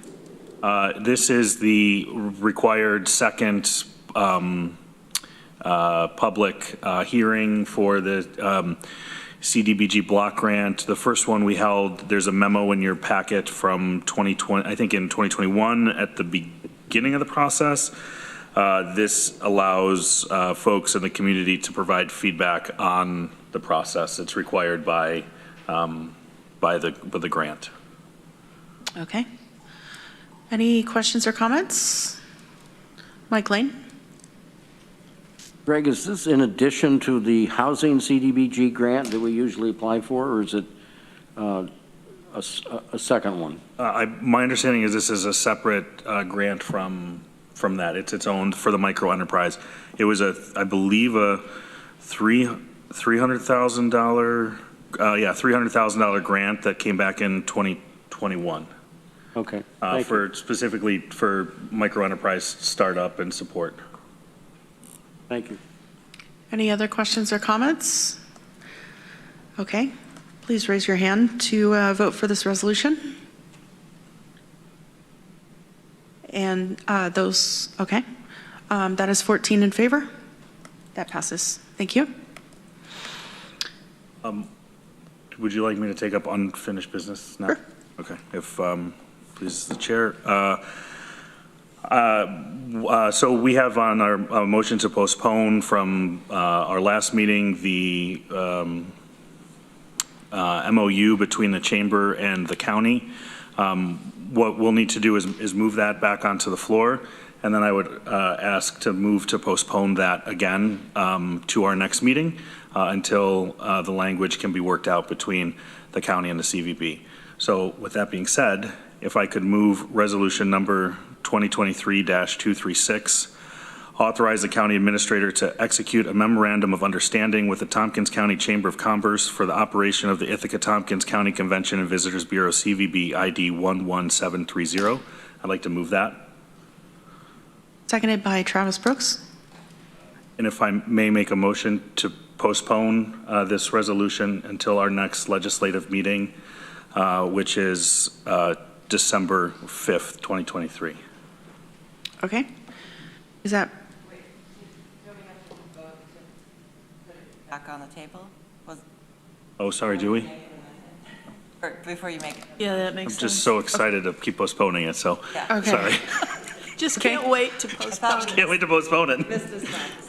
Speaker 16: This is the required second public hearing for the CDBG block grant. The first one we held, there's a memo in your packet from 2020, I think in 2021 at the beginning of the process. This allows folks in the community to provide feedback on the process. It's required by the grant.
Speaker 2: Okay. Any questions or comments? Mike Lane.
Speaker 12: Greg, is this in addition to the housing CDBG grant that we usually apply for, or is it a second one?
Speaker 16: My understanding is this is a separate grant from that. It's its own for the micro enterprise. It was I believe a $300,000 $300,000 grant that came back in 2021.
Speaker 12: Okay.
Speaker 16: Specifically for micro enterprise startup and support.
Speaker 12: Thank you.
Speaker 2: Any other questions or comments? Okay. Please raise your hand to vote for this resolution. And those, okay. That is 14 in favor. That passes. Thank you.
Speaker 16: Would you like me to take up unfinished business now?
Speaker 2: Sure.
Speaker 16: Okay. If please, the chair. So we have on our motion to postpone from our last meeting the MOU between the chamber and the county. What we'll need to do is move that back onto the floor, and then I would ask to move to postpone that again to our next meeting until the language can be worked out between the county and the CVB. So with that being said, if I could move resolution number 2023-236, authorize the county administrator to execute a memorandum of understanding with the Tompkins County Chamber of Commerce for the operation of the Ithaca-Tompkins County Convention and Visitors Bureau CVB ID 11730. I'd like to move that.
Speaker 2: Seconded by Travis Brooks.
Speaker 16: And if I may make a motion to postpone this resolution until our next legislative meeting, which is December 5th, 2023.
Speaker 2: Okay. Is that,
Speaker 7: Back on the table?
Speaker 16: Oh, sorry, do we?
Speaker 7: Or before you make it.
Speaker 9: Yeah, that
Speaker 16: I'm
Speaker 9: makes sense.
Speaker 16: just so excited to keep postponing it, so,
Speaker 2: Okay.
Speaker 16: sorry.
Speaker 9: Just can't wait to postpone it.
Speaker 16: Can't wait to postpone it.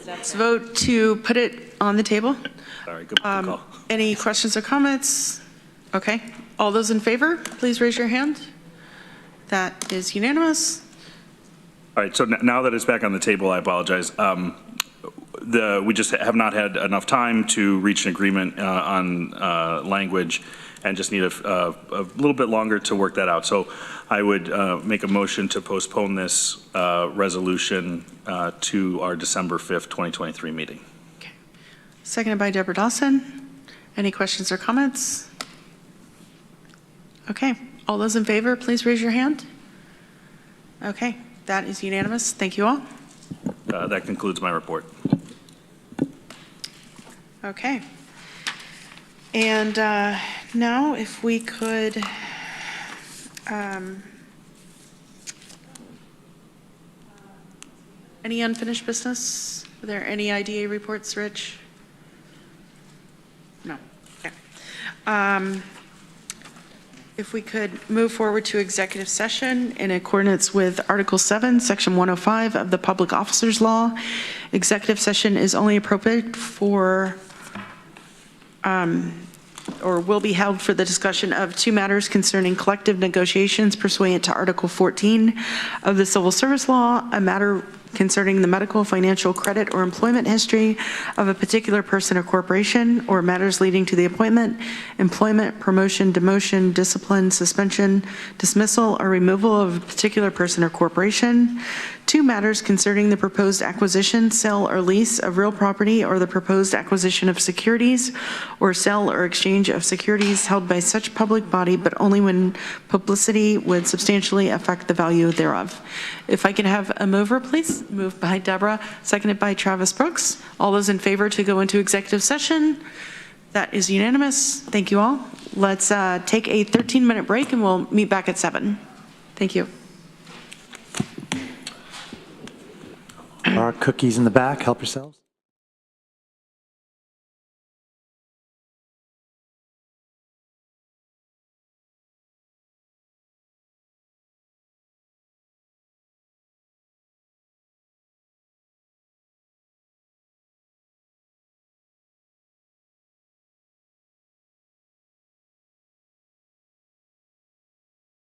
Speaker 2: let's vote to put it on the table.
Speaker 16: Sorry, good call.
Speaker 2: Any questions or comments? Okay. All those in favor, please raise your hand. That is unanimous.
Speaker 16: All right, so now that it's back on the table, I apologize. We just have not had enough time to reach an agreement on language and just need a little bit longer to work that out. So I would make a motion to postpone this resolution to our December 5th, 2023 meeting.
Speaker 2: Okay. Seconded by Deborah Dawson. Any questions or comments? Okay. All those in favor, please raise your hand. Okay. That is unanimous. Thank you all.
Speaker 16: That concludes my report.
Speaker 2: Okay. And now if we could, any unfinished business? Are there any IDA reports, Rich? No. Okay. If we could move forward to executive session in accordance with Article 7, Section 105 of the Public Officers Law. Executive session is only appropriate for, or will be held for the discussion of two matters concerning collective negotiations pursuant to Article 14 of the Civil Service Law, a matter concerning the medical, financial, credit, or employment history of a particular person or corporation, or matters leading to the appointment, employment, promotion, demotion, discipline, suspension, dismissal, or removal of a particular person or corporation. Two matters concerning the proposed acquisition, sale, or lease of real property, or the proposed acquisition of securities, or sale or exchange of securities held by such public body, but only when publicity would substantially affect the value thereof. If I can have a mover, please. Moved by Deborah, seconded by Travis Brooks. All those in favor to go into executive session? That is unanimous. Thank you all. Let's take a 13-minute break and we'll meet back at 7. Thank you.
Speaker 18: There are cookies in the back. Help yourselves.